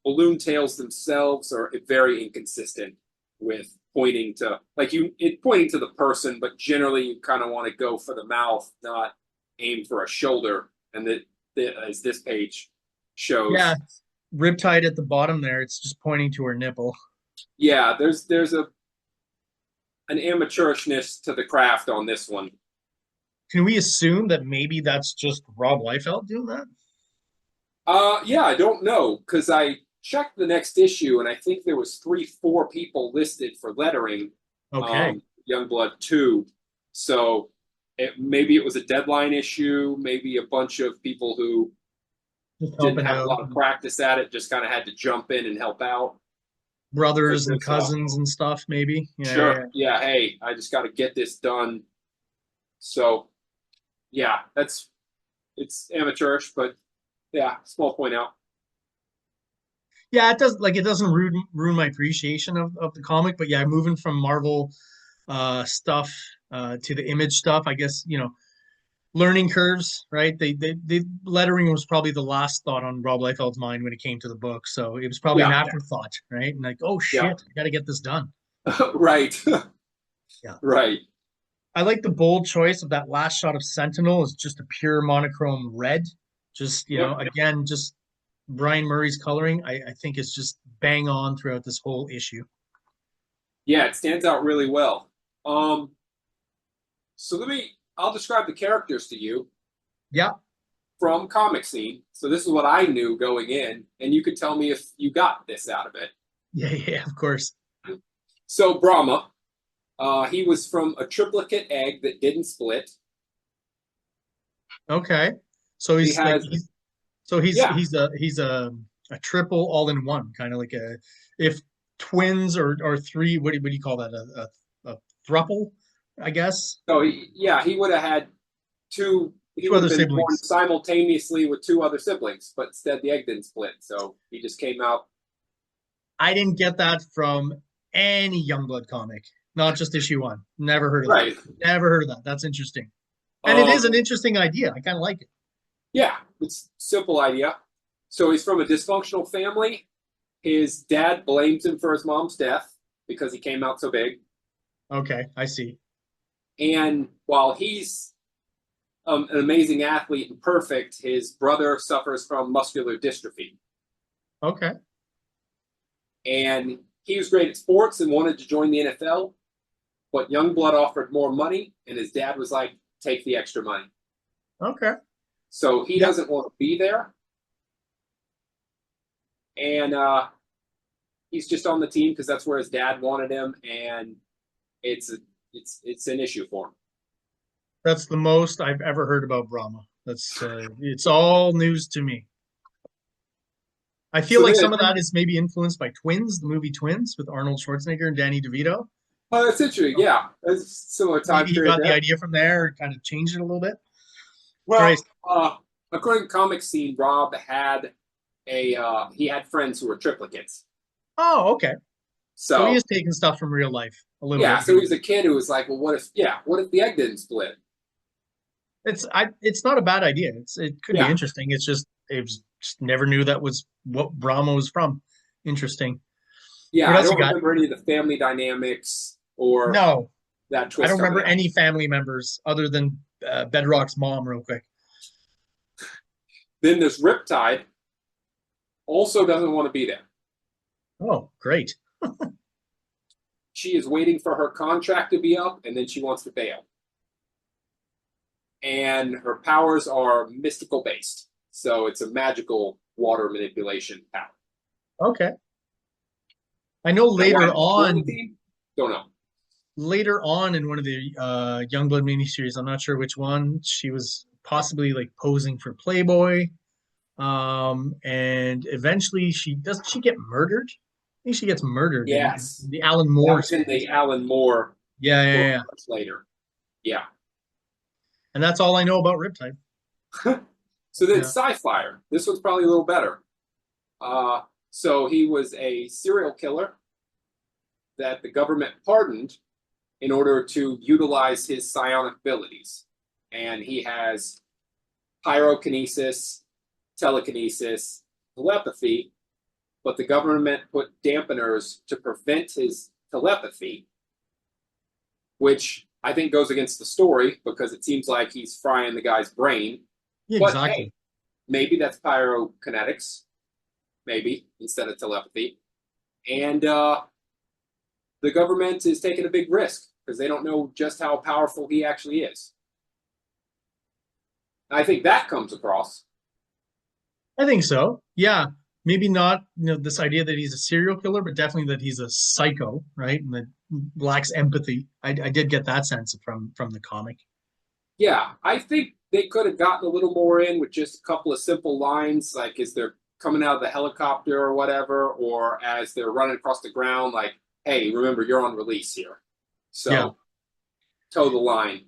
balloon tails themselves are very inconsistent with pointing to pointing to the person, but generally you kind of want to go for the mouth, not aim for a shoulder. And as this page Yeah, shows, riptide at the bottom there, it's just pointing to her nipple. yeah, there's an amateurishness to the craft on this one. Can we assume that maybe that's just Rob Liefeld doing that? Yeah, I don't know because I checked the next issue and I think there was 4 people listed for lettering. Okay. Youngblood 2. So maybe it was a deadline issue. Maybe a bunch of people who Just didn't helping have a out lot of practice at it just kind of had to jump in and help out. brothers and Because cousins and stuff, maybe. Yeah. sure, yeah, hey, I just got to get this done. So yeah, it's amateurish, but yeah, small point out. Yeah, it does like it doesn't ruin my appreciation of the comic, but yeah, moving from Marvel stuff to the Image stuff, I guess, learning curves, right? They lettering was probably the last thought on Rob Liefeld's mind when it came to the book. So it was probably an Yeah, afterthought, right? And like, oh yeah, shit, I gotta get this done. right, Yeah. right. I like the bold choice of that last shot of Sentinel is just a pure monochrome red. Just, Yep. again, just Brian Murray's coloring, I think is just bang on throughout this whole issue. Yeah, it stands out really well. Um, so I'll describe the characters to you Yeah, from Comic Scene. So this is what I knew going in, and you could tell me if you got this out of it. yeah, of course. So Brahma, he was from a triplicate egg that didn't split. Okay. So He he's like has, he's yeah, a triple all in one, kind of like a if twins or three, what do you call that? A thruple, I guess. so he would have had two. He Two would other have been born siblings. simultaneously with 2 other siblings, but instead the egg didn't split. So he just came out. I didn't get that from any Youngblood comic, not just issue one. Never heard of that. Right. Never heard of that. That's interesting. And it is Um, an interesting idea. I kind of like it. yeah, it's a simple idea. So he's from a dysfunctional family. His dad blames him for his mom's death because he came out so big. Okay, I see. And while he's an amazing athlete and perfect, his brother suffers from muscular dystrophy. Okay. And he was great at sports and wanted to join the NFL, but Youngblood offered more money, and his dad was like, take the extra money. Okay. So he Yeah. doesn't want to be there. And he's just on the team because that's where his dad wanted him, and it's an issue for him. That's the most I've ever heard about Brahma. That's it's all news to me. I feel So like then, some of that is maybe influenced by Twins, the movie Twins with Arnold Schwarzenegger and Danny DeVito. that's interesting. Yeah, that's a similar time Maybe he period got the there. idea from there and kind of changed it a little bit. Right. Well, according to Comic Scene, Rob had he had friends who were triplicates. Oh, okay. So he is So taking stuff from real life a little yeah, bit so here. he was a kid who was like, well, what if the egg didn't split? It's not a bad idea. It could be Yeah, interesting. It's just just never knew that was what Brahma was from. Interesting. yeah. What I else don't you got? remember any of the family dynamics or No, that I don't twist remember coming out. any family members other than Bedrock's mom, real quick. Then there's Riptide, also doesn't want to be there. Oh, great. She is waiting for her contract to be up, and then she wants to bail. And her powers are mystical based, so it's a magical water manipulation power. Okay. I know Now, why on the team? Don't know. later on in one of the Youngblood miniseries, I'm not sure which one, she was possibly like posing for Playboy. And eventually she get murdered? I think she gets murdered in Yes, the Alan that Moore was in series. the Alan Moore Yeah, yeah, book yeah. much later. Yeah. And that's all I know about Riptide. So then Yeah. Sci-Fire. This one's probably a little better. Uh, so he was a serial killer that the government pardoned in order to utilize his psionic abilities. And he has pyrokinesis, telekinesis, telepathy, but the government put dampeners to prevent his telepathy, which I think goes against the story because it seems like he's frying the guy's brain. Yeah, But hey, exactly. maybe that's pyrokinetics, maybe instead of telepathy. And the government is taking a big risk because they don't know just how powerful he actually is. I think that comes across. I think so. Yeah. Maybe not, this idea that he's a serial killer, but definitely that he's a psycho, right? And that lacks empathy. I did get that sense from the comic. Yeah, I think they could have gotten a little more in with just a couple of simple lines, like as they're coming out of the helicopter or whatever, or as they're running across the ground, like, hey, remember, you're on release here. Yeah. So toe the line.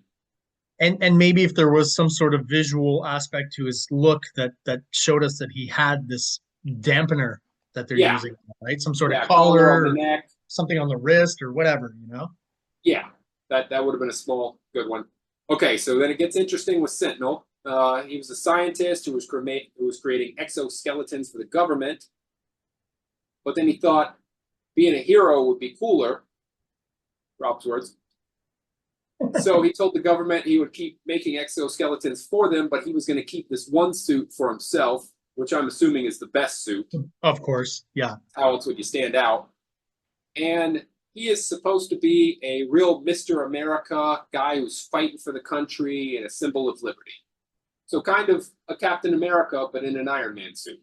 And maybe if there was some sort of visual aspect to his look that showed us that he had this dampener that they're Yeah, using, right? Some sort of yeah, collar on collar the or neck. something on the wrist or whatever. Yeah, that would have been a small good one. Okay, so then it gets interesting with Sentinel. He was a scientist who was creating exoskeletons for the government, but then he thought being a hero would be cooler. Rob's words. So he told the government he would keep making exoskeletons for them, but he was going to keep this one suit for himself, which I'm assuming is the best suit. Of course. Yeah. How else would you stand out? And he is supposed to be a real Mr. America guy who's fighting for the country and a symbol of liberty. So kind of a Captain America, but in an Iron Man suit.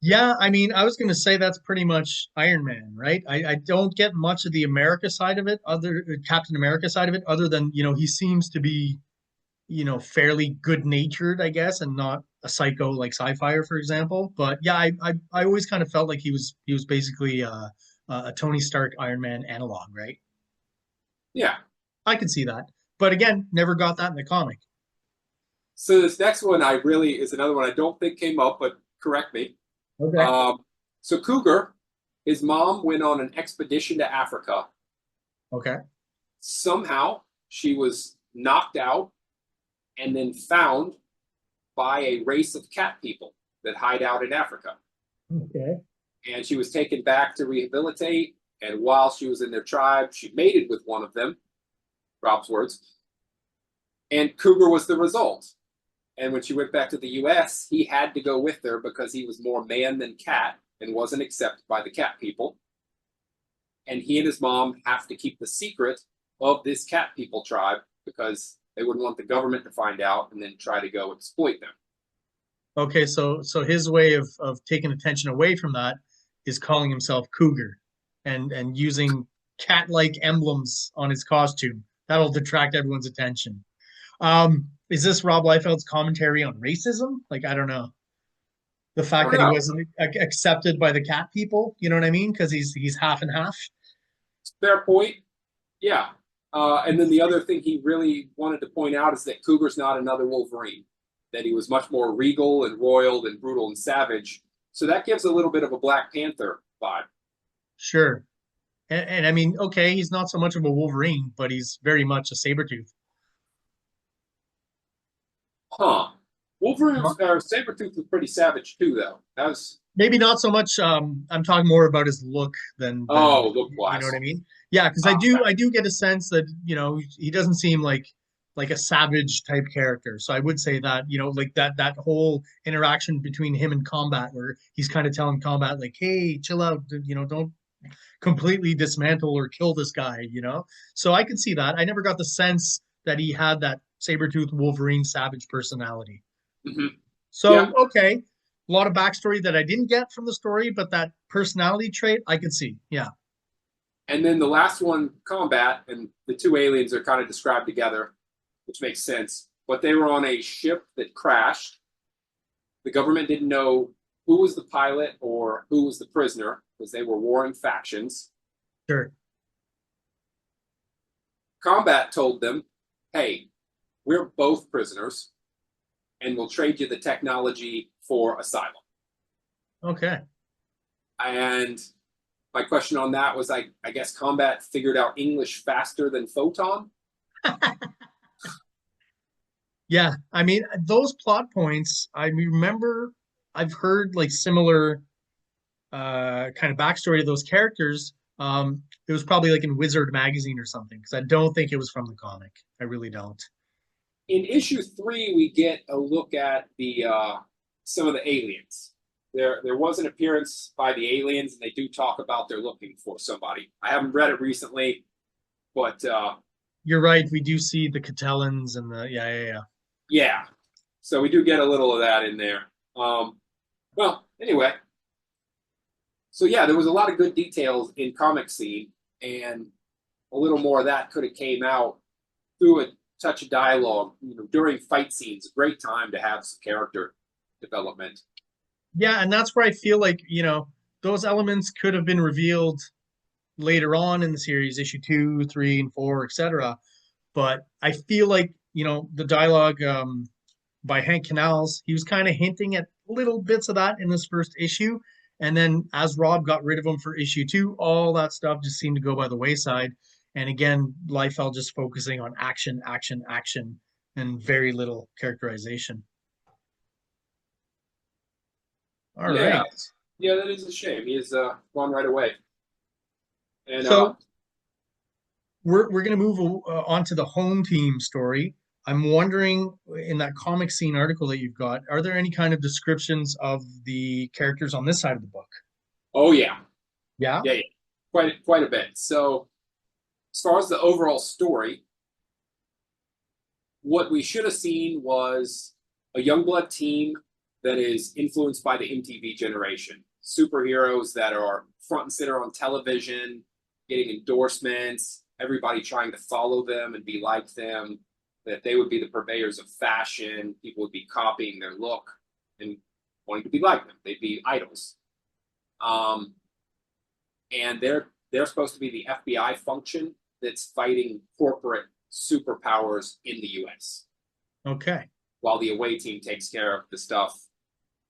Yeah, I mean, I was going to say that's pretty much Iron Man, right? I don't get much of the America side of it, other Captain America side of it, other than, he seems to be, fairly good-natured, I guess, and not a psycho like Sci-Fi, for example. But yeah, I always kind of felt like he was basically a Tony Stark Iron Man analog, right? Yeah. I could see that. But again, never got that in the comic. So this next one I really is another one I don't think came up, but correct me. Okay. Um, so Cougar, his mom went on an expedition to Africa. Okay. Somehow she was knocked out and then found by a race of cat people that hide out in Africa. Okay. And she was taken back to rehabilitate. And while she was in their tribe, she mated with one of them, Rob's words. And Cougar was the result. And when she went back to the US, he had to go with her because he was more man than cat and wasn't accepted by the cat people. And he and his mom have to keep the secret of this cat people tribe because they wouldn't want the government to find out and then try to go exploit them. Okay, so his way of taking attention away from that is calling himself Cougar and using cat-like emblems on his costume. That'll detract everyone's attention. Is this Rob Liefeld's commentary on racism? Like, I don't know. The I fact don't that he know. wasn't accepted by the cat people, you know what I mean? Because he's half and half. Fair point. Yeah. And then the other thing he really wanted to point out is that Cougar's not another Wolverine, that he was much more regal and royal and brutal and savage. So that gives a little bit of a Black Panther vibe. Sure. And I mean, okay, he's not so much of a Wolverine, but he's very much a Sabretooth. Huh. Wolverine or Sabretooth was pretty savage too, though. That was Maybe not so much. I'm talking more about his look than look you know what wise. I mean. Yeah, because I do get a sense that he doesn't seem like a savage type character. So I would say that like that whole interaction between him and Combat, where he's kind of telling Combat like, hey, chill out, don't completely dismantle or kill this guy. So I could see that. I never got the sense that he had that Sabretooth Wolverine savage personality. Mm-hmm. Yeah. So, okay, a lot of backstory that I didn't get from the story, but that personality trait I could see. Yeah. And then the last one, Combat, and the two aliens are kind of described together, which makes sense. But they were on a ship that crashed. The government didn't know who was the pilot or who was the prisoner because they were warring factions. Sure. Combat told them, hey, we're both prisoners and we'll trade you the technology for asylum. Okay. And my question on that was, I guess Combat figured out English faster than Photon. Yeah, I mean those plot points. I remember I've heard like similar kind of backstory to those characters. It was probably like in Wizard magazine or something because I don't think it was from the comic. I really don't. In issue 3, we get a look at the some of the aliens. There was an appearance by the aliens, and they do talk about they're looking for somebody. I haven't read it recently, but You're right. We do see the Catellans and the yeah. yeah. So we do get a little of that in there. Well, anyway. So yeah, there was a lot of good details in comic scene, and a little more of that could have came out through a touch of dialogue, during fight scenes. Great time to have some character development. Yeah, and that's where I feel like, those elements could have been revealed later on in the series, issue 2, 3, and 4, etc. But I feel like, the dialogue by Hank Canals, he was kind of hinting at little bits of that in this first issue. And then as Rob got rid of him for issue 2, all that stuff just seemed to go by the wayside. And again, Liefeld just focusing on action, action, action, and very little characterization. All Yeah, right. yeah, that is a shame. He is gone right away. And So we're going to move on to the home team story. I'm wondering, in that comic scene article that you've got, are there any kind of descriptions of the characters on this side of the book? oh yeah, Yeah. yeah, quite a bit. So as far as the overall story, what we should have seen was a Youngblood team that is influenced by the MTV generation. Superheroes that are front and center on television, getting endorsements, everybody trying to follow them and be like them, that they would be the purveyors of fashion. People would be copying their look and wanting to be like them. They'd be idols. And they're supposed to be the FBI function that's fighting corporate superpowers in the US. Okay. While the away team takes care of the stuff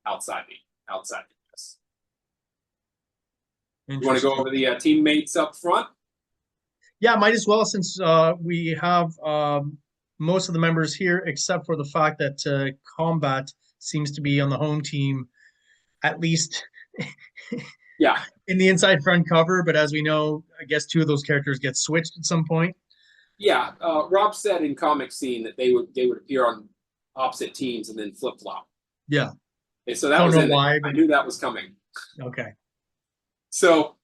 outside the US. You want to go over the teammates up front? Yeah, might as well since we have most of the members here, except for the fact that Combat seems to be on the home team, at least Yeah. in the inside front cover. But as we know, I guess 2 of those characters get switched at some point. Yeah, Rob said in comic scene that they would appear on opposite teams and then flip flop. Yeah. And so that Don't was know in why, it. but... I knew that was coming. Okay. So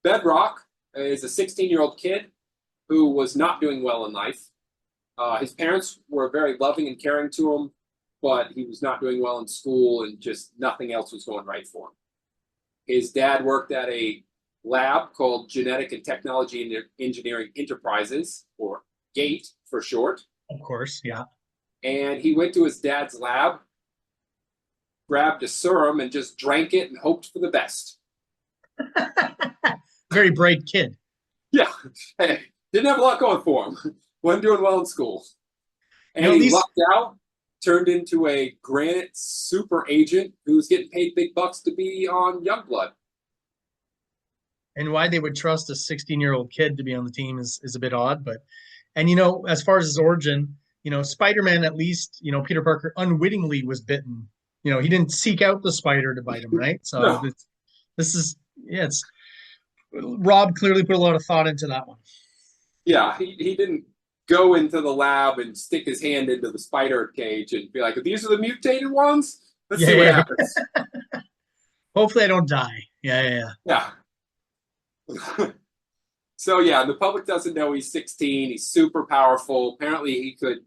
Bedrock is a 16-year-old kid who was not doing well in life. His parents were very loving and caring to him, but he was not doing well in school and just nothing else was going right for him. His dad worked at a lab called Genetic and Technology Engineering Enterprises, or GATE for short. Of course, yeah. And he went to his dad's lab, grabbed a serum, and just drank it and hoped for the best. Very bright kid. Yeah. Hey, didn't have a lot going for him. Wasn't doing well in school. And he lucked out, turned into a Granite super agent who's getting paid big bucks to be on Youngblood. And why they would trust a 16-year-old kid to be on the team is a bit odd. But, and as far as his origin, Spider-Man, at least, Peter Parker unwittingly was bitten. He didn't seek out the spider to bite him, right? So No. this is, yeah, it's Rob clearly put a lot of thought into that one. Yeah, he didn't go into the lab and stick his hand into the spider cage and be like, these are the mutated ones? Let's see what happens. Hopefully I don't die. Yeah. So yeah, the public doesn't know he's 16. He's super powerful. Apparently he could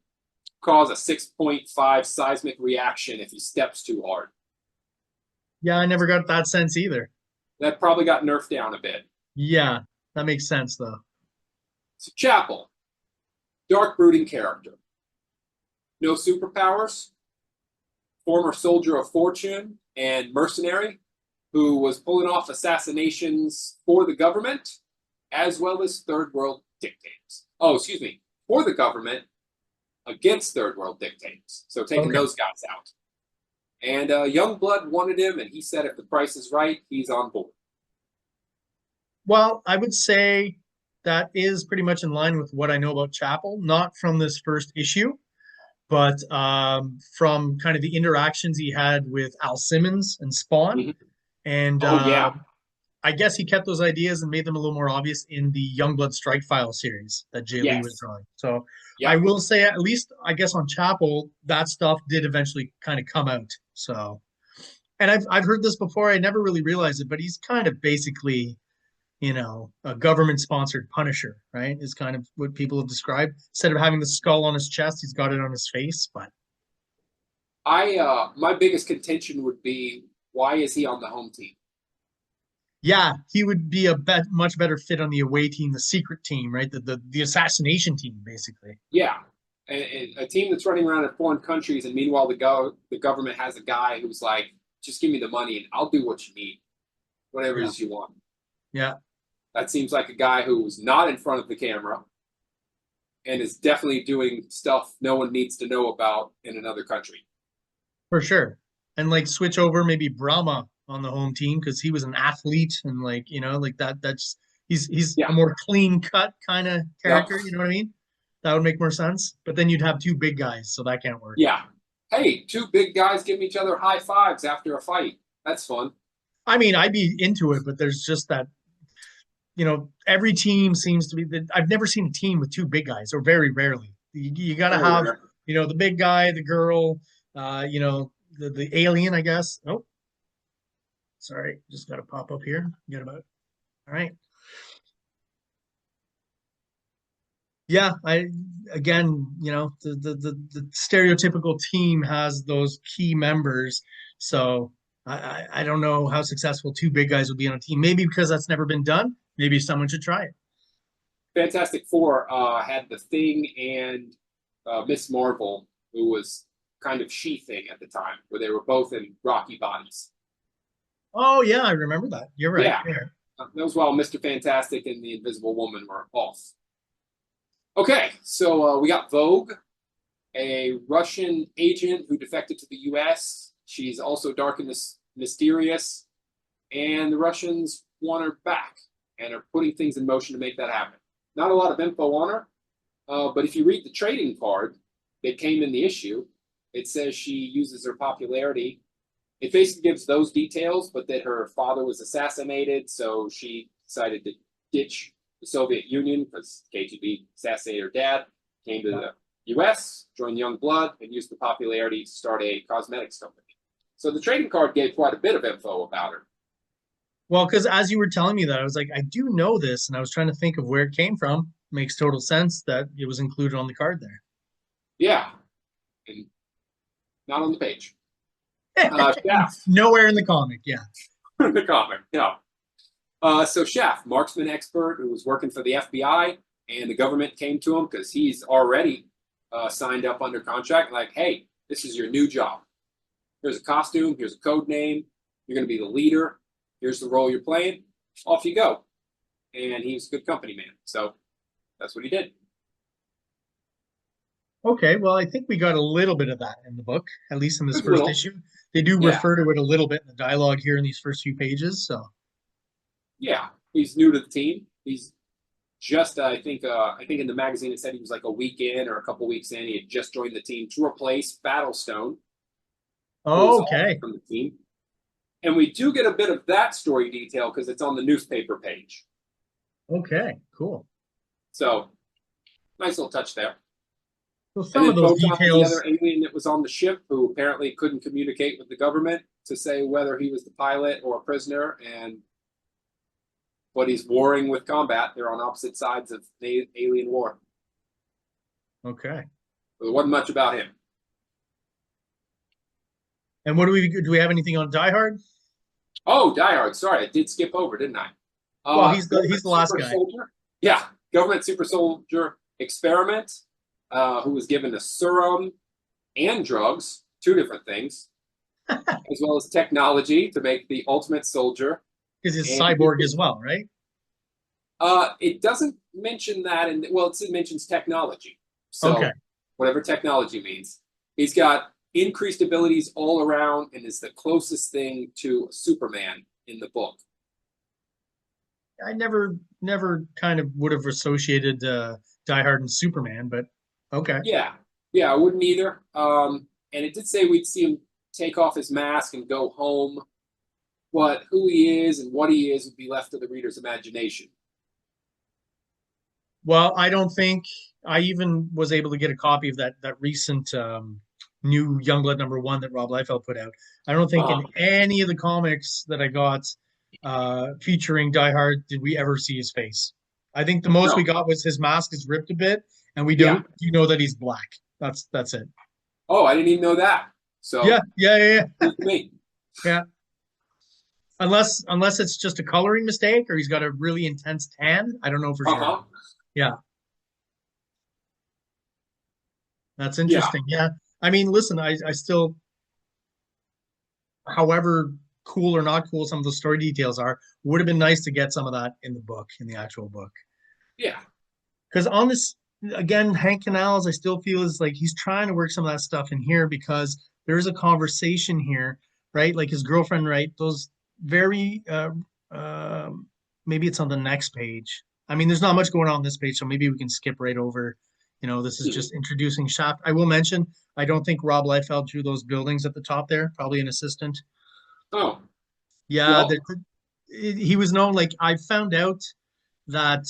cause a 6.5 seismic reaction if he steps too hard. Yeah, I never got that sense either. That probably got nerfed down a bit. Yeah, that makes sense though. So Chapel, dark brooding character. No superpowers. former soldier of fortune and mercenary who was pulling off assassinations for the government as well as third world dictators. Oh, excuse me, for the government against third world dictators. So taking those guys out. And Youngblood wanted him, and he said if the price is right, he's on board. Well, I would say that is pretty much in line with what I know about Chapel, not from this first issue, but from kind of the interactions he had with Al Simmons and Spawn. Mhm. And Oh, yeah. I guess he kept those ideas and made them a little more obvious in the Youngblood Strike File series that Jay Lee was Yes. drawing. So I Yep. will say, at least I guess on Chapel, that stuff did eventually kind of come out. So, and I've heard this before. I never really realized it, but he's kind of basically, a government sponsored Punisher, right? Is kind of what people have described. Instead of having the skull on his chest, he's got it on his face. But My biggest contention would be, why is he on the home team? yeah, he would be much better fit on the away team, the secret team, right? The assassination team, basically. Yeah. A team that's running around in foreign countries, and meanwhile the government has a guy who's like, just give me the money and I'll do what you need, whatever it Yeah. is you want. Yeah. That seems like a guy who's not in front of the camera and is definitely doing stuff no one needs to know about in another country. For sure. And like switch over maybe Brahma on the home team because he was an athlete and like that's he's a Yeah. more clean cut kind of character, Yep. you know what I mean? That would make more sense. But then you'd have two big guys, so that can't work. Yeah. Hey, two big guys giving each other high fives after a fight. That's fun. I mean, I'd be into it, but there's just that, every team seems to be that I've never seen a team with two big guys, or very rarely. You got to Very have, rare. the big guy, the girl, the alien, I guess. Oh, sorry, just got to pop up here. Get about it. All right. Yeah, I again, the stereotypical team has those key members. So I don't know how successful two big guys will be on a team. Maybe because that's never been done. Maybe someone should try it. Fantastic Four had the Thing and Miss Marvel, who was kind of She-Thing at the time, where they were both in rocky bodies. Oh yeah, I remember that. You're right. Yeah. That was while Mr. Fantastic and the Invisible Woman were off. Okay, so we got Vogue, a Russian agent who defected to the U.S. She's also dark and mysterious, and the Russians want her back and are putting things in motion to make that happen. Not a lot of info on her, but if you read the trading card that came in the issue, it says she uses her popularity. It basically gives those details, but that her father was assassinated, so she decided to ditch the Soviet Union because KGB assassinated her dad, came to the U.S., joined Youngblood, and used the popularity to start a cosmetics company. So the trading card gave quite a bit of info about her. Well, because as you were telling me that, I was like, I do know this, and I was trying to think of where it came from. Makes total sense that it was included on the card there. Yeah, and not on the page. Shaft. Nowhere in the comic, yeah. The comic, yeah. So Shaft, marksman expert who was working for the FBI, and the government came to him because he's already signed up under contract. Like, hey, this is your new job. Here's a costume. Here's a code name. You're going to be the leader. Here's the role you're playing. Off you go. And he's a good company man. So that's what he did. Okay, well, I think we got a little bit of that in the book, at least in this Just a first little. issue. They do Yeah. refer to it a little bit in the dialogue here in these first few pages. So Yeah, he's new to the team. He's just, I think in the magazine it said he was like a week in or a couple weeks in. He had just joined the team to replace Battlestone, who was also okay, from the team. And we do get a bit of that story detail because it's on the newspaper page. okay, cool. So nice little touch there. So And some then of those Photon, the details, other alien that was on the ship, who apparently couldn't communicate with the government to say whether he was the pilot or a prisoner, but he's warring with combat. They're on opposite sides of the alien war. okay. But there wasn't much about him. And what do we have anything on Die Hard? Oh, Die Hard. Sorry, I did skip over, didn't I? Well, he's the last Super guy. Soldier. Yeah, government super soldier experiment, who was given a serum and drugs, two different things, as well as technology to make the ultimate soldier. Because he's And cyborg as well, right? it doesn't mention that, and well, it mentions technology. Okay. So whatever technology means, he's got increased abilities all around, and is the closest thing to Superman in the book. I never kind of would have associated Die Hard and Superman, but okay. Yeah, yeah, I wouldn't either. And it did say we'd see him take off his mask and go home. But who he is and what he is would be left to the reader's imagination. Well, I don't think I even was able to get a copy of that recent new Youngblood #1 that Rob Liefeld put out. I don't think in any of the comics that I got featuring Die Hard did we ever see his face. I think the most we No. got was his mask is ripped a bit, and we Yeah. do know that he's black. That's it. Oh, I didn't even know that. Yeah, So, yeah. good for me. Yeah. Unless it's just a coloring mistake or he's got a really intense tan. I don't know for sure. Uh-huh. Yeah, that's Yeah. interesting. Yeah. I mean, listen, I still, however cool or not cool some of the story details are, would have been nice to get some of that in the book, in the actual book. Yeah. Because on this, again, Hank Canals, I still feel is like he's trying to work some of that stuff in here because there's a conversation here, right? Like his girlfriend, right? Those very, uh, maybe it's on the next page. I mean, there's not much going on this page, so maybe we can skip right over. This is Mhm. just introducing Shaft. I will mention, I don't think Rob Liefeld drew those buildings at the top there, probably an assistant. Oh, Yeah, well, he was known, like I found out that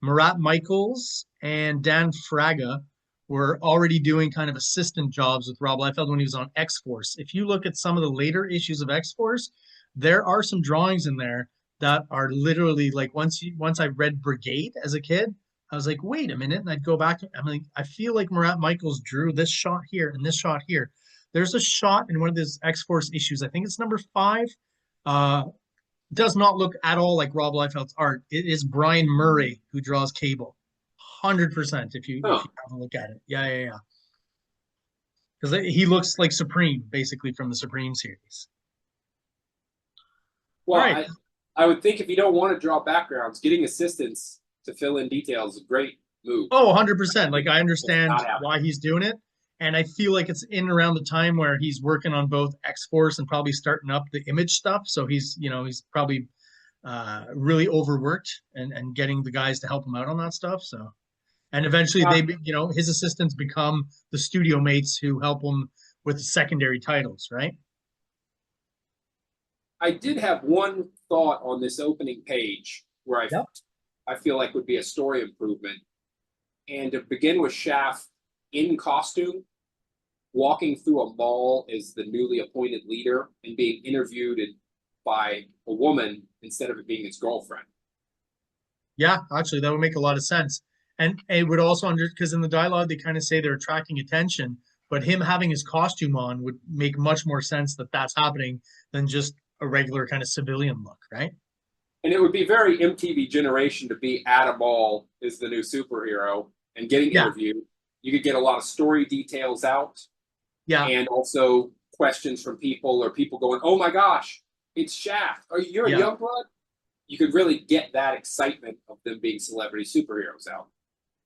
Marat Michaels and Dan Fraga were already doing kind of assistant jobs with Rob Liefeld when he was on X Force. If you look at some of the later issues of X Force, there are some drawings in there that are literally like once I read Brigade as a kid, I was like, wait a minute, and I'd go back. I'm like, I feel like Marat Michaels drew this shot here and this shot here. There's a shot in one of these X Force issues. I think it's #5. Uh, does not look at all like Rob Liefeld's art. It is Brian Murray who draws Cable, 100%. If you oh, have a look at it, yeah. Because he looks like Supreme, basically from the Supreme series. All well, right. I would think if you don't want to draw backgrounds, getting assistants to fill in details is a great move. Oh, 100%. Like I It's understand not happening. why he's doing it. And I feel like it's in around the time where he's working on both X Force and probably starting up the Image stuff. So he's probably really overworked and getting the guys to help him out on that stuff. So, and eventually Uh, his assistants become the studio mates who help him with the secondary titles, right? I did have one thought on this opening page where Yep. I feel like would be a story improvement. And to begin with Shaft in costume, walking through a mall as the newly appointed leader and being interviewed by a woman instead of it being his girlfriend. Yeah, actually, that would make a lot of sense. And it would also because in the dialogue they kind of say they're attracting attention, but him having his costume on would make much more sense that that's happening than just a regular kind of civilian look, right? And it would be very MTV generation to be at a mall as the new superhero and getting Yeah, interviewed. You could get a lot of story details out yeah, and also questions from people or people going, "Oh my gosh, it's Shaft. Are you're a yeah, Youngblood?" You could really get that excitement of them being celebrity superheroes out.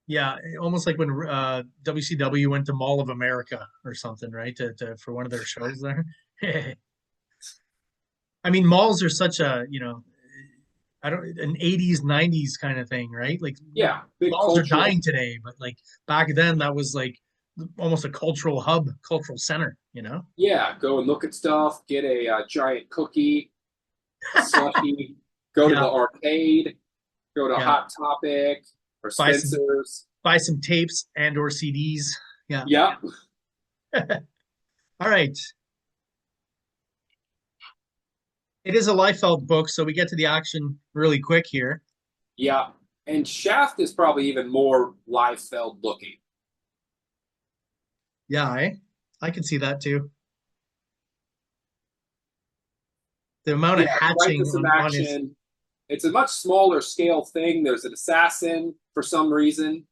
yeah. Almost like when WCW went to Mall of America or something, right? For one of their shows there. I mean, malls are such a, I don't an 80s, 90s kind of thing, right? Like Yeah, big malls are cultural. dying today, but like back then that was like almost a cultural hub, cultural center, you know? Yeah, go and look at stuff, get a giant cookie, a slushie, go to the Yeah, arcade, go to yeah. Hot Topic or Buy some Spencer's. buy some tapes and or CDs. Yeah. Yeah, All right. It is a Liefeld book, so we get to the action really quick here. yeah. And Shaft is probably even more Liefeld looking. Yeah, I can see that too. The amount of Yeah, right to hatching some on his action. It's a much smaller scale thing. There's an assassin for some reason,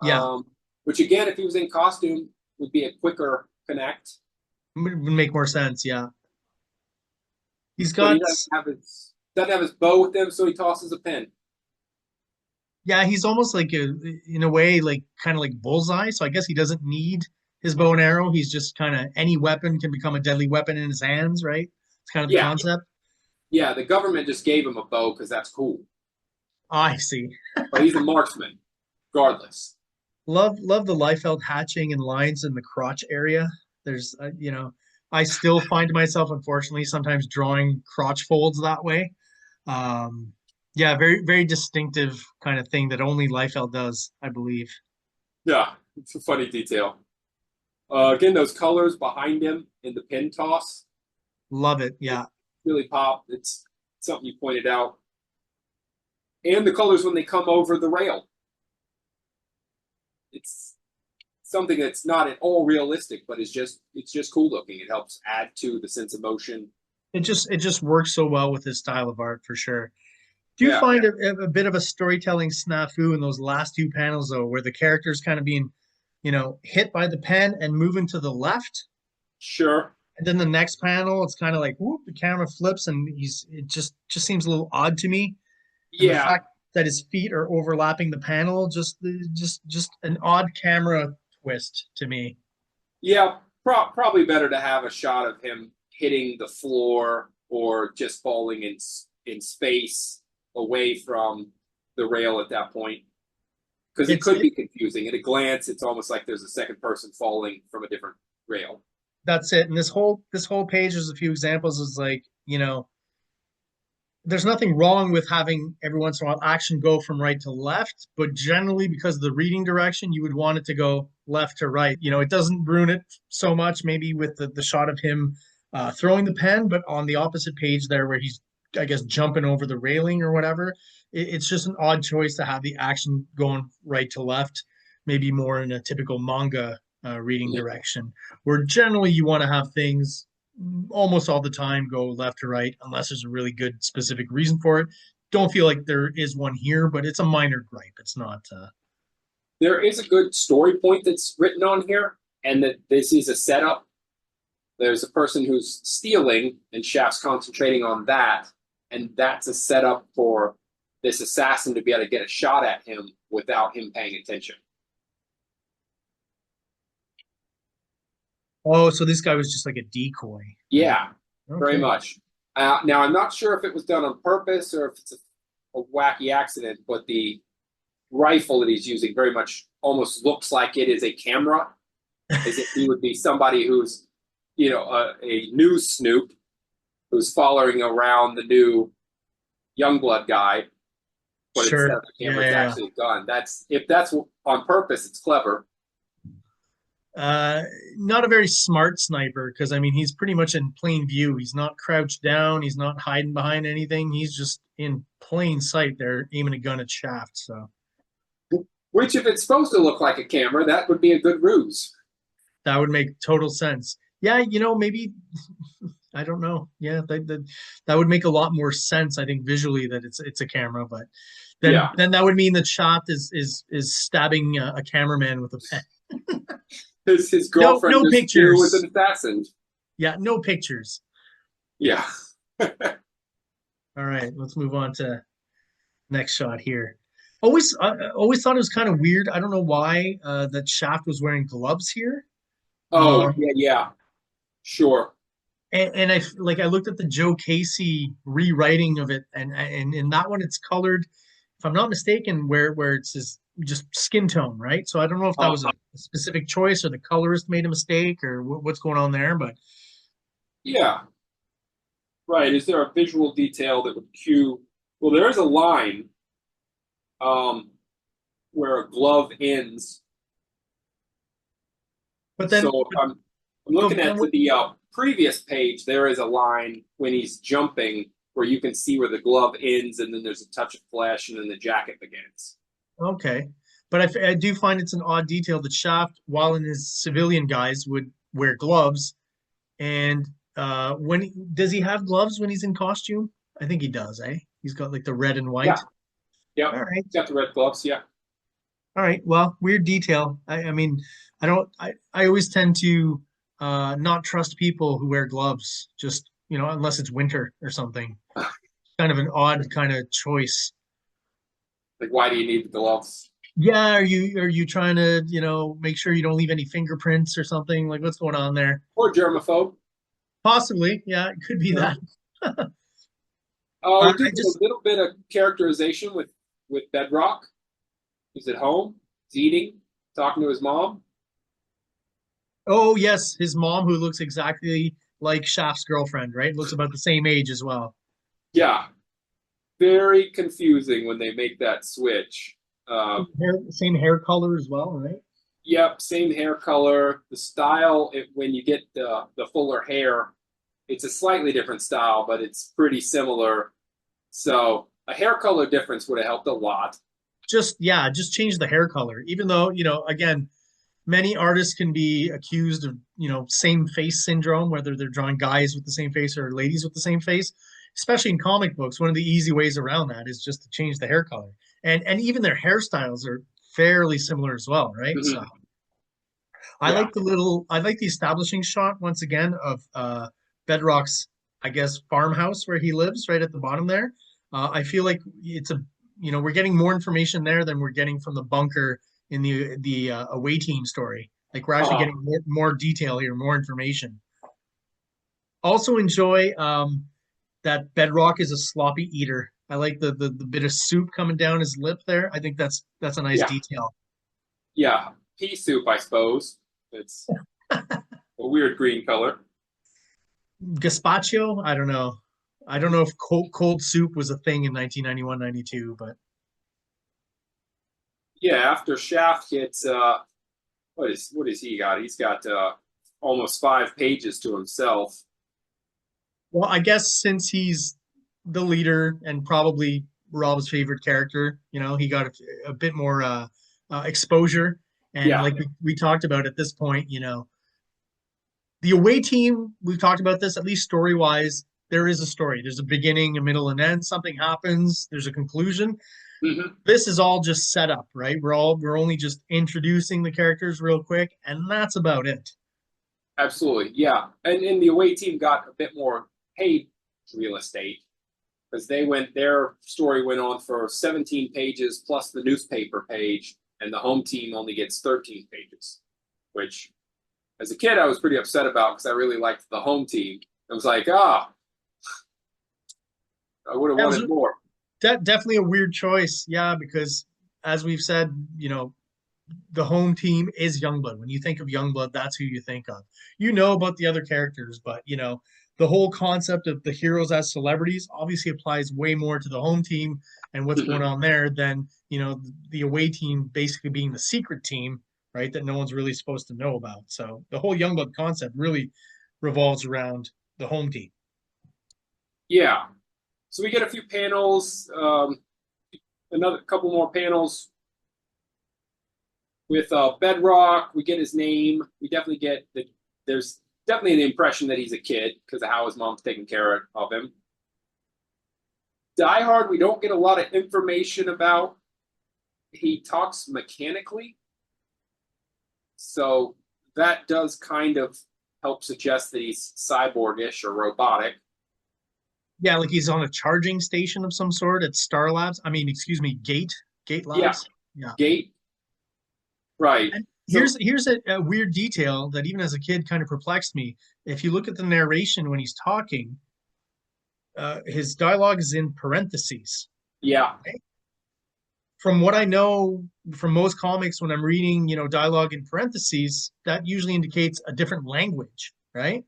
yeah, which again, if he was in costume, would be a quicker connect. Would make more sense. Yeah, he's But he got. doesn't have his bow with him, so he tosses a pin. Yeah, he's almost like in a way, like kind of like Bullseye. So I guess he doesn't need his bow and arrow. He's just kind of any weapon can become a deadly weapon in his hands, right? It's kind of the Yeah, concept. yeah. The government just gave him a bow because that's cool. I see. But he's a marksman, regardless. Love the Liefeld hatching and lines in the crotch area. There's I still find myself unfortunately sometimes drawing crotch folds that way. Um, yeah, very distinctive kind of thing that only Liefeld does, I believe. Yeah, it's a funny detail. Again, those colors behind him in the pin toss Love it. Yeah. really pop. It's something you pointed out. And the colors when they come over the rail. It's something that's not at all realistic, but it's just cool looking. It helps add to the sense of motion. It just works so well with his style of art for sure. Do you Yeah, find a bit of a storytelling snafu in those last two panels though, where the character's kind of being, hit by the pen and moving to the left? sure. And then the next panel, it's kind of like whoop, the camera flips and it just seems a little odd to me. And the Yeah, fact that his feet are overlapping the panel, just an odd camera twist to me. yeah. Probably better to have a shot of him hitting the floor or just falling in space away from the rail at that point because it It's could it, be confusing. At a glance, it's almost like there's a second person falling from a different rail. that's it. And this whole page, there's a few examples. Is like there's nothing wrong with having every once in a while action go from right to left, but generally because of the reading direction, you would want it to go left to right. It doesn't ruin it so much, maybe with the shot of him throwing the pen, but on the opposite page there where he's, I guess, jumping over the railing or whatever, it's just an odd choice to have the action going right to left, maybe more in a typical manga reading Yeah. direction, where generally you want to have things almost all the time go left to right unless there's a really good specific reason for it. Don't feel like there is one here, but it's a minor gripe. It's not. There is a good story point that's written on here, and that this is a setup. There's a person who's stealing, and Shaft's concentrating on that, and that's a setup for this assassin to be able to get a shot at him without him paying attention. Oh, so this guy was just like a decoy. Yeah, very Okay. much. Now, I'm not sure if it was done on purpose or if it's a wacky accident, but the rifle that he's using very much almost looks like it is a camera, as if he would be somebody who's, a news snoop who's following around the new Youngblood guy, but instead Sure. of the Yeah, camera, it's yeah, actually a gun. If that's on purpose, it's clever. yeah. Not a very smart sniper because I mean he's pretty much in plain view. He's not crouched down. He's not hiding behind anything. He's just in plain sight there, aiming a gun at Shaft. So Which, if it's supposed to look like a camera, that would be a good ruse. that would make total sense. Yeah, maybe I don't know. Yeah, that would make a lot more sense, I think, visually that it's a camera, but then Yeah, then that would mean that Shaft is stabbing a cameraman with a pen. his No, girlfriend no just knew was pictures. an assassin. Yeah, no pictures. Yeah. All right, let's move on to next shot here. Always thought it was kind of weird. I don't know why that Shaft was wearing gloves here. Oh, Um, yeah, yeah. Sure. and I looked at the Joe Casey rewriting of it, and in that one it's colored, if I'm not mistaken, where it's just skin tone, right? So I don't know if that Uh, was a specific choice or the colorist made a mistake or what's going on there, but yeah. Right. Is there a visual detail that would cue? Well, there is a line um, where a glove ends. but So then if I'm but, looking but then at the previous page, there is a line when he's jumping where you can see where the glove ends, and then there's a touch of flesh, and then the jacket begins. okay, but I do find it's an odd detail that Shaft, while in his civilian guise, would wear gloves. And does he have gloves when he's in costume? I think he does, eh? He's got like the red and white. Yeah. Yep. All right. Got the red gloves. Yeah. All right. Well, weird detail. I mean, I don't I always tend to not trust people who wear gloves, just, unless it's winter or something. Kind of an odd kind of choice. Like, why do you need the gloves? Yeah, are you trying to, make sure you don't leave any fingerprints or something? Like, what's going on there? Or germaphobe? Possibly, yeah, it could be that. We I do get a just, little bit of characterization with Bedrock. He's at home, he's eating, talking to his mom. oh yes, his mom, who looks exactly like Shaft's girlfriend, right? Looks about the same age as well. Yeah, very confusing when they make that switch. Uh, Same hair color as well, right? yep, same hair color. The style, when you get the fuller hair, it's a slightly different style, but it's pretty similar. So a hair color difference would have helped a lot. Just change the hair color. Even though, again, many artists can be accused of, same face syndrome, whether they're drawing guys with the same face or ladies with the same face. Especially in comic books, one of the easy ways around that is just to change the hair color. And even their hairstyles are fairly similar as well, right? So Mhm. Yeah. I like the establishing shot once again of Bedrock's, I guess, farmhouse where he lives, right at the bottom there. I feel like we're getting more information there than we're getting from the bunker in the away team story. Like we're actually Uh, getting more detail here, more information. Also enjoy that Bedrock is a sloppy eater. I like the bit of soup coming down his lip there. I think that's a nice yeah. detail. Yeah. Pea soup, I suppose. It's a weird green color. Gazpacho, I don't know. I don't know if cold soup was a thing in 1991, 92, but Yeah, after Shaft gets what is he got? He's got almost 5 pages to himself. well, I guess since he's the leader and probably Rob's favorite character, he got a bit more exposure. And Yeah. like we talked about at this point, the away team, we've talked about this, at least story wise, there is a story. There's a beginning, a middle, and end. Something happens, there's a conclusion. Hmm. This is all just set up, right? We're only just introducing the characters real quick, and that's about it. Absolutely. Yeah. And the away team got a bit more paid real estate because their story went on for 17 pages plus the newspaper page, and the home team only gets 13 pages, which as a kid I was pretty upset about because I really liked the home team. I was like, I would have That was wanted more. definitely a weird choice, yeah, because as we've said, the home team is Youngblood. When you think of Youngblood, that's who you think of. You know about the other characters, but the whole concept of the heroes as celebrities obviously applies way more to the home team and what's going Mhm. on there than the away team basically being the secret team, right? That no one's really supposed to know about. So the whole Youngblood concept really revolves around the home team. Yeah. So we get a few panels, another couple more panels with Bedrock. We get his name. We definitely get there's definitely the impression that he's a kid because of how his mom's taking care of him. Die Hard, we don't get a lot of information about. He talks mechanically, so that does kind of help suggest that he's cyborgish or robotic. Yeah, like he's on a charging station of some sort at Star Labs. I mean, excuse me, Gate Yeah, Labs. Yeah. Gate, right. And So here's a weird detail that even as a kid kind of perplexed me. If you look at the narration when he's talking, his dialogue is in parentheses. yeah, From what I know from most comics, when I'm reading, dialogue in parentheses, that usually indicates a different language, right?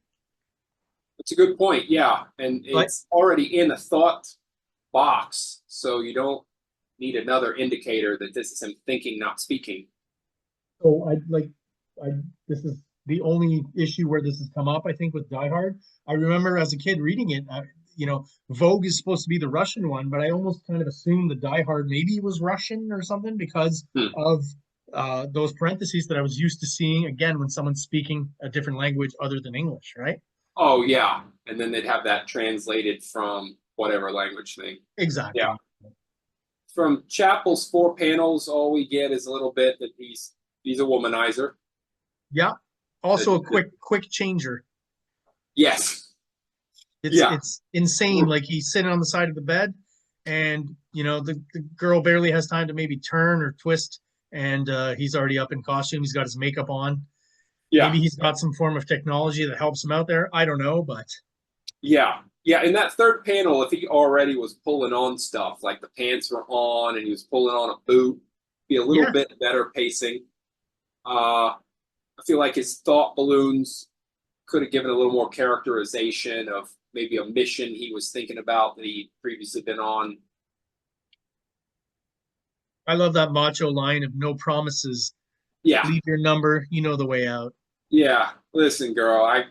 it's a good point. Yeah, and But it's already in a thought box, so you don't need another indicator that this is him thinking, not speaking. so I this is the only issue where this has come up, I think, with Die Hard. I remember as a kid reading it, Vogue is supposed to be the Russian one, but I almost kind of assumed the Die Hard maybe was Russian or something because Hmm. of those parentheses that I was used to seeing again when someone's speaking a different language other than English, right? Oh yeah, and then they'd have that translated from whatever language thing. Yeah. Exactly. From Chapel's 4 panels, all we get is a little bit that he's a womanizer. Yeah. Also a quick changer. Yes. It's Yeah. it's insane. Like he's sitting on the side of the bed, and the girl barely has time to maybe turn or twist, and he's already up in costume. He's got his makeup on. Yeah. Maybe he's got some form of technology that helps him out there. I don't know, but Yeah. Yeah. In that third panel, if he already was pulling on stuff, like the pants were on and he was pulling on a boot, be a little yeah, bit better pacing. I feel like his thought balloons could have given a little more characterization of maybe a mission he was thinking about that he previously been on. I love that macho line of no promises. Yeah. Leave your number. You know the way out. Yeah. Listen, girl, I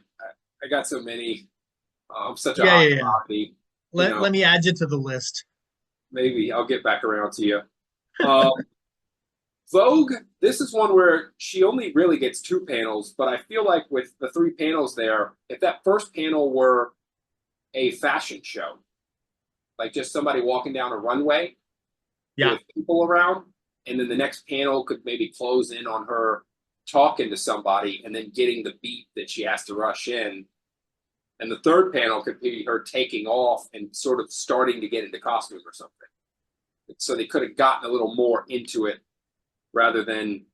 got so many. I'm such a Yeah, hot yeah, yeah. commodity. Let me add you to the list. Maybe I'll get back around to you. Um, Vogue, this is one where she only really gets 2 panels, but I feel like with the 3 panels there, if that first panel were a fashion show, like just somebody walking down a runway Yeah, with people around, and then the next panel could maybe close in on her talking to somebody and then getting the beat that she has to rush in. And the third panel could be her taking off and sort of starting to get into costume or something. So they could have gotten a little more into it rather than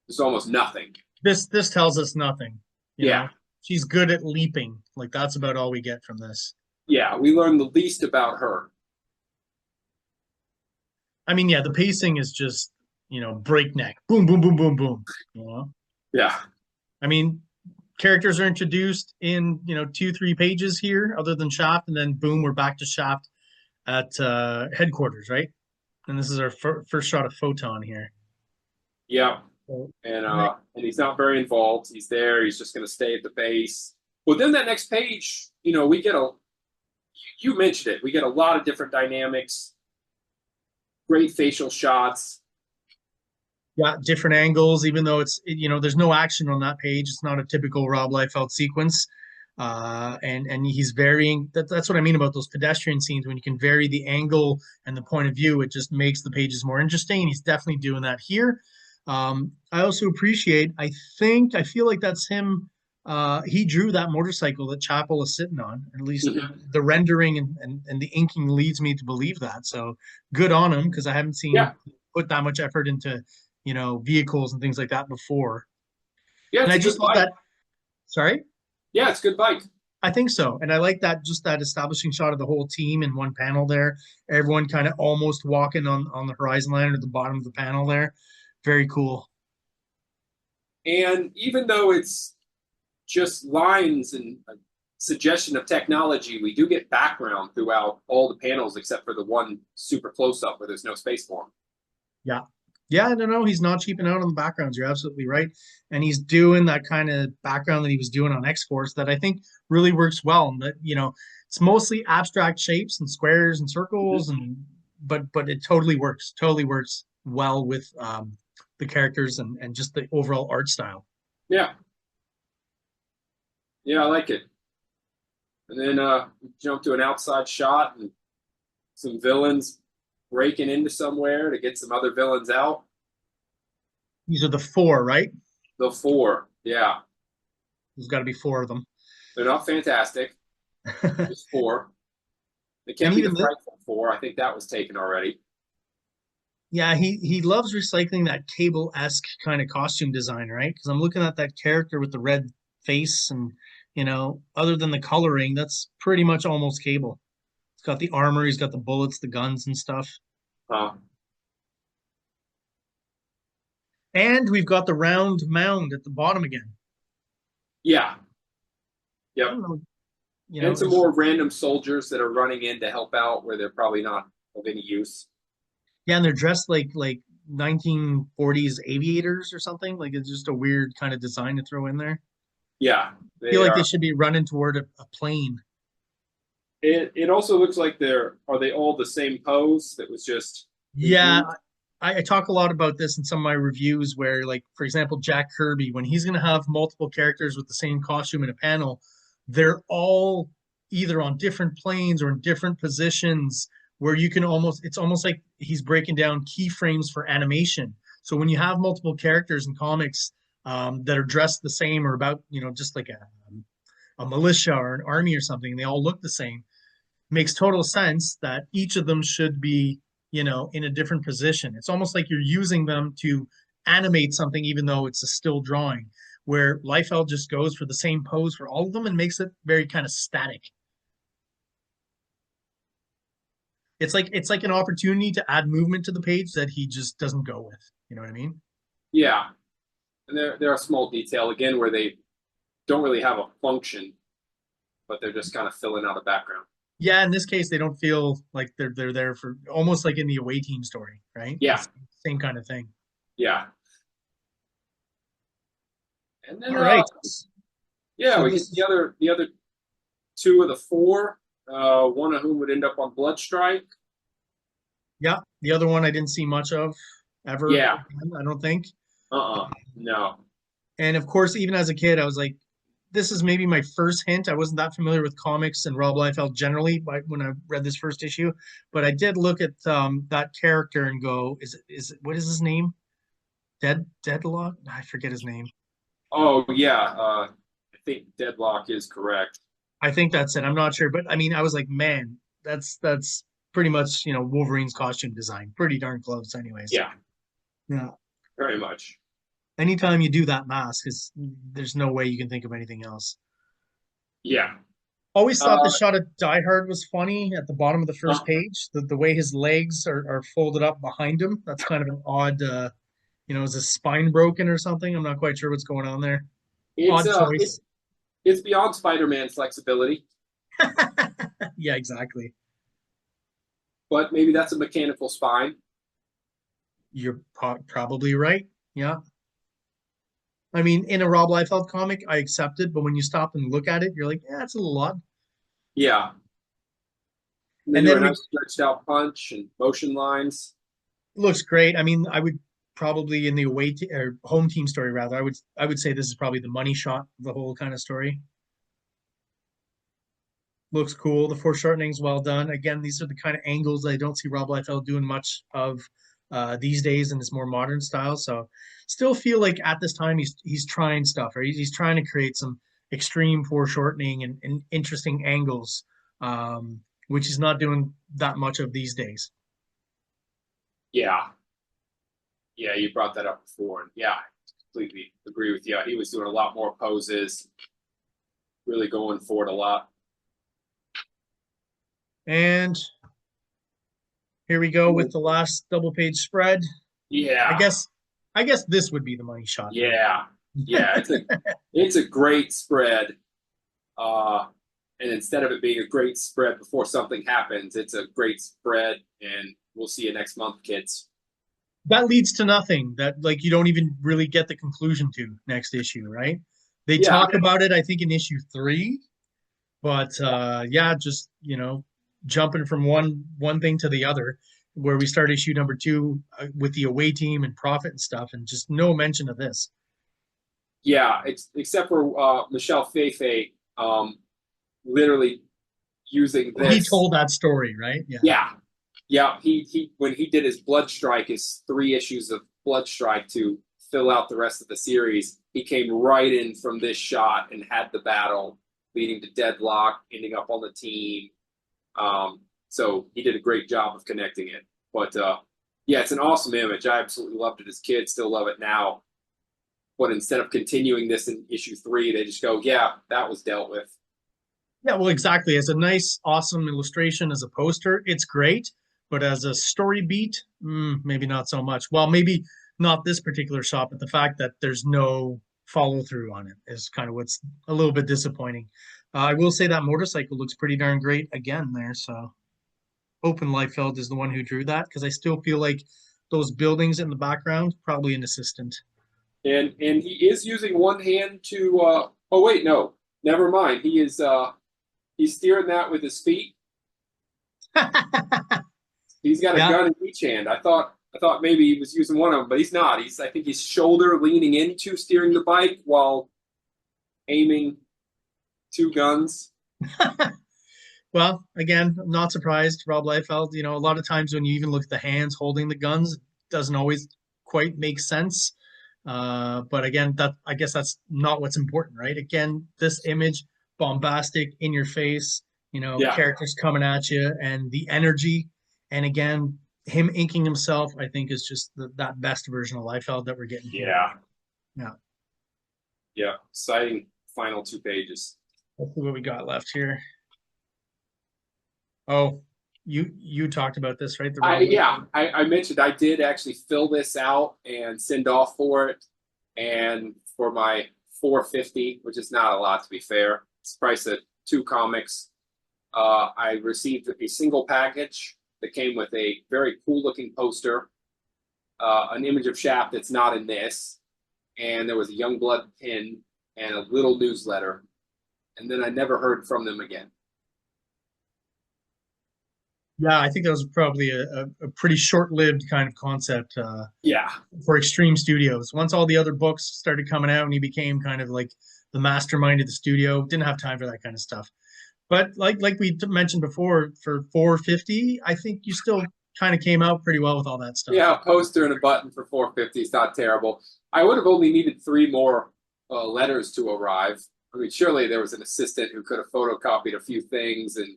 there's almost nothing. this tells us nothing. You Yeah. know, she's good at leaping. Like that's about all we get from this. Yeah. We learned the least about her. I mean, yeah, the pacing is just breakneck. Boom, boom, boom, boom, boom. You know, Yeah. I mean, characters are introduced in 2-3 pages here, other than Shaft, and then boom, we're back to Shaft at headquarters, right? And this is our first shot of Photon here. Yeah. So, And he's not very involved. He's there. He's just going to stay at the base. Well, then that next page, we get you mentioned it. We get a lot of different dynamics, great facial shots. yeah, different angles, even though there's no action on that page. It's not a typical Rob Liefeld sequence. And he's varying. That's what I mean about those pedestrian scenes. When you can vary the angle and the point of view, it just makes the pages more interesting. He's definitely doing that here. I also appreciate, I feel like that's him. He drew that motorcycle that Chapel is sitting on. At least the rendering and the inking leads me to believe that. So good on him, because I haven't seen Yeah. put that much effort into vehicles and things like that before. Yeah, And it's I a good just love bike. that. Sorry? Yeah, it's a good bike. I think so. And I like that, just that establishing shot of the whole team in one panel there. Everyone kind of almost walking on the horizon line at the bottom of the panel there. Very cool. And even though it's just lines and a suggestion of technology, we do get background throughout all the panels except for the one super close up where there's no space for him. Yeah. Yeah, no, he's not cheaping out on the backgrounds. You're absolutely right. And he's doing that kind of background that he was doing on X-Force that I think really works well. And that, it's mostly abstract shapes and squares and circles, but it totally works well with the characters and just the overall art style. Yeah. Yeah, I like it. And then jump to an outside shot and some villains breaking into somewhere to get some other villains out. These are the 4, right? The 4, yeah. There's got to be 4 of them. They're not fantastic. Just 4. They can't And be even the frightful 4. I think that was taken already. Yeah, he loves recycling that Cable-esque kind of costume design, right? Because I'm looking at that character with the red face, and other than the coloring, that's pretty much almost Cable. He's got the armor, he's got the bullets, the guns and stuff. And we've got the round mound at the bottom again. Yeah. I Yep. don't know, And some more random soldiers that are running in to help out where they're probably not of any use. yeah, and they're dressed like 1940s aviators or something. Like it's just a weird kind of design to throw in there. Yeah. I feel like they should be running toward a plane. It also looks like are they all the same pose that was just Yeah, I talk a lot about this in some of my reviews where, like, for example, Jack Kirby, when he's going to have multiple characters with the same costume in a panel, they're all either on different planes or in different positions where it's almost like he's breaking down keyframes for animation. So when you have multiple characters in comics, that are dressed the same or about, just like a militia or an army or something, and they all look the same. Makes total sense that each of them should be, in a different position. It's almost like you're using them to animate something, even though it's a still drawing, where Liefeld just goes for the same pose for all of them and makes it very kind of static. It's like an opportunity to add movement to the page that he just doesn't go with. You know what I mean? Yeah, and there are small detail again where they don't really have a function, but they're just kind of filling out a background. Yeah, in this case, they don't feel like they're there for almost like in the away team story, right? Yeah, It's the same kind of thing. yeah. And then All right. yeah, So we get this, the other two of the four, one of whom would end up on Blood Strike. yeah, the other one I didn't see much of ever Yeah. again, I don't think. No. And of course, even as a kid, I was like, this is maybe my first hint. I wasn't that familiar with comics and Rob Liefeld generally when I read this first issue, but I did look at that character and go, what is his name? Deadlock? I forget his name. Oh yeah, I think Deadlock is correct. I think that's it. I'm not sure, but I mean, I was like, man, that's pretty much Wolverine's costume design. Pretty darn close, anyways. Yeah, Yeah. very much. Anytime you do that mask, there's no way you can think of anything else. Yeah. Always thought the Uh, shot of Die Hard was funny at the bottom of the uh, first page. The way his legs are folded up behind him. That's kind of an odd, is his spine broken or something? I'm not quite sure what's going on there. it's Odd uh, choice. it's it's beyond Spider-Man flexibility, Yeah, exactly. but maybe that's a mechanical spine. You're probably right. Yeah. I mean, in a Rob Liefeld comic, I accept it, but when you stop and look at it, you're like, yeah, it's a little odd. Yeah. And they And do a then we nice stretched out punch and motion lines. looks great. I mean, I would probably in the or home team story rather, I would say this is probably the money shot of the whole kind of story. Looks cool. The foreshortening's well done. Again, these are the kind of angles I don't see Rob Liefeld doing much of these days in this more modern style. So still feel like at this time he's trying stuff, or he's trying to create some extreme foreshortening and interesting angles, which he's not doing that much of these days. Yeah. Yeah, you brought that up before. And yeah, I completely agree with you. He was doing a lot more poses, really going for it a lot. And here we go with the last double page spread. I Yeah. guess I guess this would be the money shot. Yeah. Yeah. It's a great spread. Uh and instead of it being a great spread before something happens, it's a great spread, and we'll see you next month, kids. That leads to nothing that like you don't even really get the conclusion to next issue, right? They Yeah. talk about it, I think, in issue 3, but yeah, just jumping from one thing to the other, where we start issue number 2 with the away team and profit and stuff, and just no mention of this. Yeah, it's except for Michelle Feifei literally using Well, he this. told that story, right? Yeah. Yeah. Yeah, he when he did his Blood Strike, his 3 issues of Blood Strike to fill out the rest of the series, he came right in from this shot and had the battle leading to Deadlock, ending up on the team. So he did a great job of connecting it. But yeah, it's an awesome image. I absolutely loved it as a kid, still love it now. But instead of continuing this in issue 3, they just go, yeah, that was dealt with. Yeah, well, exactly. As a nice, awesome illustration as a poster, it's great. But as a story beat, maybe not so much. Well, maybe not this particular shot, but the fact that there's no follow through on it is kind of what's a little bit disappointing. I will say that motorcycle looks pretty darn great again there. So hoping Liefeld is the one who drew that, because I still feel like those buildings in the background, probably an assistant. And he is using one hand to oh wait, no. Never mind. He's steering that with his feet. He's got a Yeah. gun in each hand. I thought maybe he was using one of them, but he's not. I think he's shoulder leaning into steering the bike while aiming 2 guns. Well, again, I'm not surprised. Rob Liefeld, a lot of times when you even look at the hands holding the guns, it doesn't always quite make sense. But again, I guess that's not what's important, right? Again, this image, bombastic, in your face, Yeah, characters coming at you, and the energy. And again, him inking himself, I think, is just that best version of Liefeld that we're getting here. yeah, Yeah. yeah. Exciting final 2 pages. Let's see what we got left here. Oh, you talked about this, right? The I Rob. yeah, I mentioned I did actually fill this out and send off for it, and for my 450, which is not a lot to be fair. It's priced at 2 comics. I received a single package that came with a very cool looking poster, an image of Shaft that's not in this, and there was a Youngblood pin and a little newsletter, and then I never heard from them again. Yeah, I think that was probably a pretty short-lived kind of concept Yeah, for Extreme Studios. Once all the other books started coming out and he became kind of like the mastermind of the studio, didn't have time for that kind of stuff. But like we mentioned before, for 450, I think you still kind of came out pretty well with all that stuff. yeah, a poster and a button for 450 is not terrible. I would have only needed 3 more letters to arrive. I mean, surely there was an assistant who could have photocopied a few things and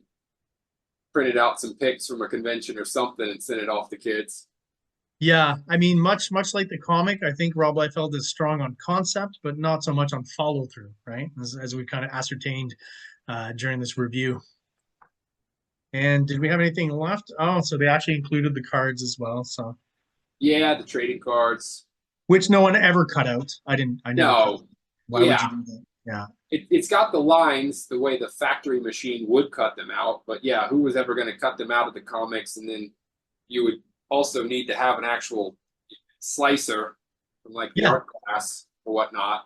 printed out some pics from a convention or something and sent it off to kids. Yeah, I mean, much like the comic, I think Rob Liefeld is strong on concept, but not so much on follow through, right? As we kind of ascertained during this review. And did we have anything left? Oh, so they actually included the cards as well. So, Yeah, the trading cards. which no one ever cut out. I never cut. No, Why would you yeah, do that? Yeah. it's got the lines the way the factory machine would cut them out. But yeah, who was ever going to cut them out of the comics? And then you would also need to have an actual slicer from like the Yeah. art class or whatnot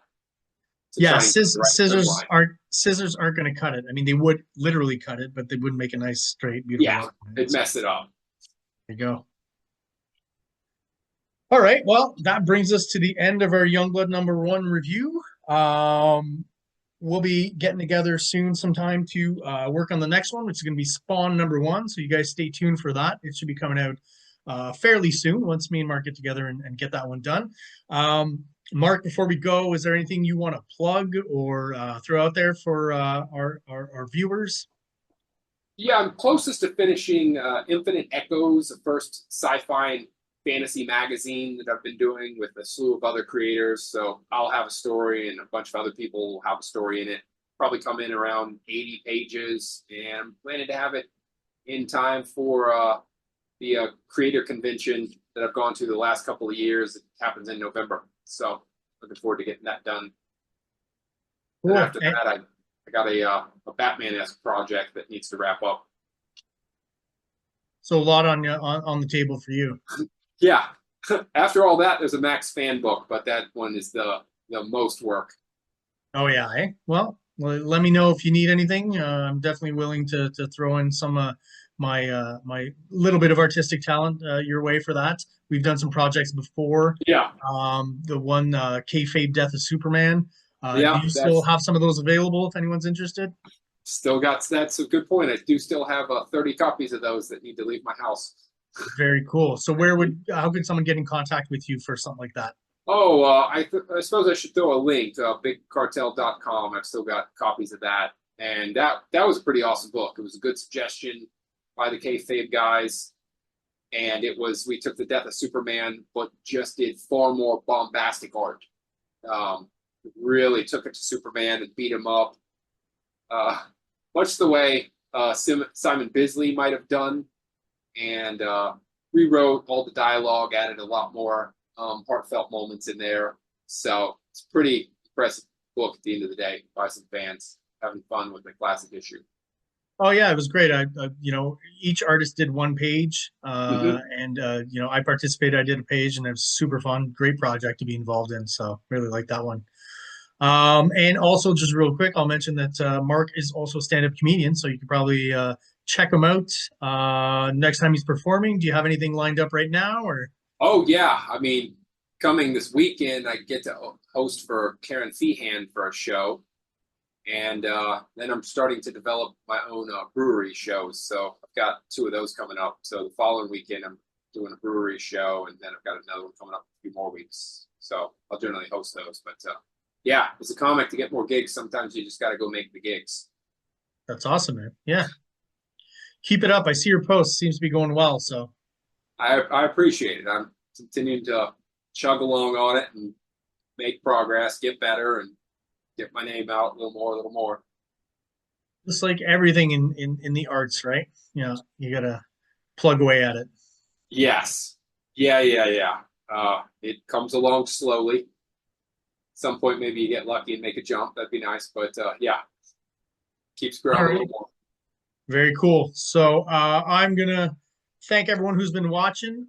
to Yeah, try and get the right scissors line. aren't going to cut it. I mean, they would literally cut it, but they wouldn't make a nice, straight, beautiful Yeah, line. it'd mess it up. There you go. All right. Well, that brings us to the end of our Youngblood #1 review. We'll be getting together soon sometime to work on the next one, which is going to be Spawn #1. So you guys stay tuned for that. It should be coming out fairly soon once me and Mark get together and get that one done. Mark, before we go, is there anything you want to plug or throw out there for our viewers? Yeah, I'm closest to finishing Infinite Echoes, the first sci-fi and fantasy magazine that I've been doing with a slew of other creators. So I'll have a story, and a bunch of other people will have a story in it. Probably come in around 80 pages, and I'm planning to have it in time for the creator convention that I've gone to the last couple of years. It happens in November, so looking forward to getting that done. Cool. And after that, I got a Batman-esque project that needs to wrap up. So a lot on the table for you. Yeah. After all that, there's a Max fan book, but that one is the most work. Oh yeah. Eh? Well, let me know if you need anything. I'm definitely willing to throw in some my little bit of artistic talent your way for that. We've done some projects before. Yeah. The one Kayfabe Death of Superman. Yeah, Do you still have some of those available if anyone's interested? Still got that's a good point. I do still have 30 copies of those that need to leave my house. Very cool. So how could someone get in contact with you for something like that? Oh, I suppose I should throw a link to bigcartel.com. I've still got copies of that, and that was a pretty awesome book. It was a good suggestion by the Kayfabe guys, and we took the Death of Superman, but just did far more bombastic art. Really took it to Superman and beat him up, much the way Simon Bisley might have done, and rewrote all the dialogue, added a lot more heartfelt moments in there. So it's a pretty impressive book at the end of the day by some fans having fun with the classic issue. Oh yeah, it was great. Each artist did one page, Mm-hmm. and I participated. I did a page, and it was super fun. Great project to be involved in. So really like that one. And also, just real quick, I'll mention that Mark is also a stand-up comedian, so you could probably check him out next time he's performing. Do you have anything lined up right now, or? Oh yeah, I mean, coming this weekend, I get to host for Karen Feehan for a show, and then I'm starting to develop my own brewery shows. So I've got 2 of those coming up. So the following weekend, I'm doing a brewery show, and then I've got another one coming up in a few more weeks. So I'll generally host those. But yeah, as a comic, to get more gigs, sometimes you just got to go make the gigs. That's awesome, man. Yeah. Keep it up. I see your post seems to be going well. So I appreciate it. I'm continuing to chug along on it and make progress, get better, and get my name out a little more, a little more. just like everything in the arts, right? You gotta plug away at it. Yes. Yeah. It comes along slowly. At some point, maybe you get lucky and make a jump. That'd be nice. But yeah, keeps growing All a right. little more. Very cool. So I'm gonna thank everyone who's been watching.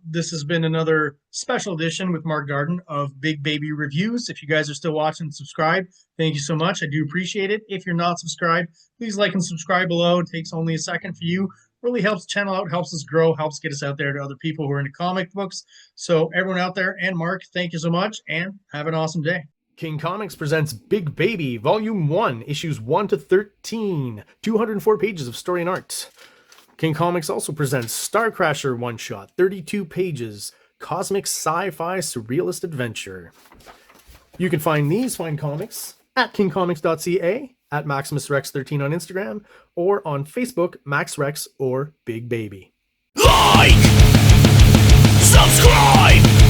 This has been another special edition with Mark Darden of Big Baby Reviews. If you guys are still watching and subscribe, thank you so much. I do appreciate it. If you're not subscribed, please like and subscribe below. It takes only a second for you. Really helps the channel out, helps us grow, helps get us out there to other people who are into comic books. So everyone out there and Mark, thank you so much and have an awesome day. King Comics presents Big Baby, Volume 1, Issues 1 to 13, 204 pages of story and art. King Comics also presents Star Crasher one-shot, 32 pages, cosmic sci-fi surrealist adventure. You can find these fine comics at KingComics.CA, at MaximusRex13 on Instagram, or on Facebook, MaxRex or Big Baby. Like! Subscribe!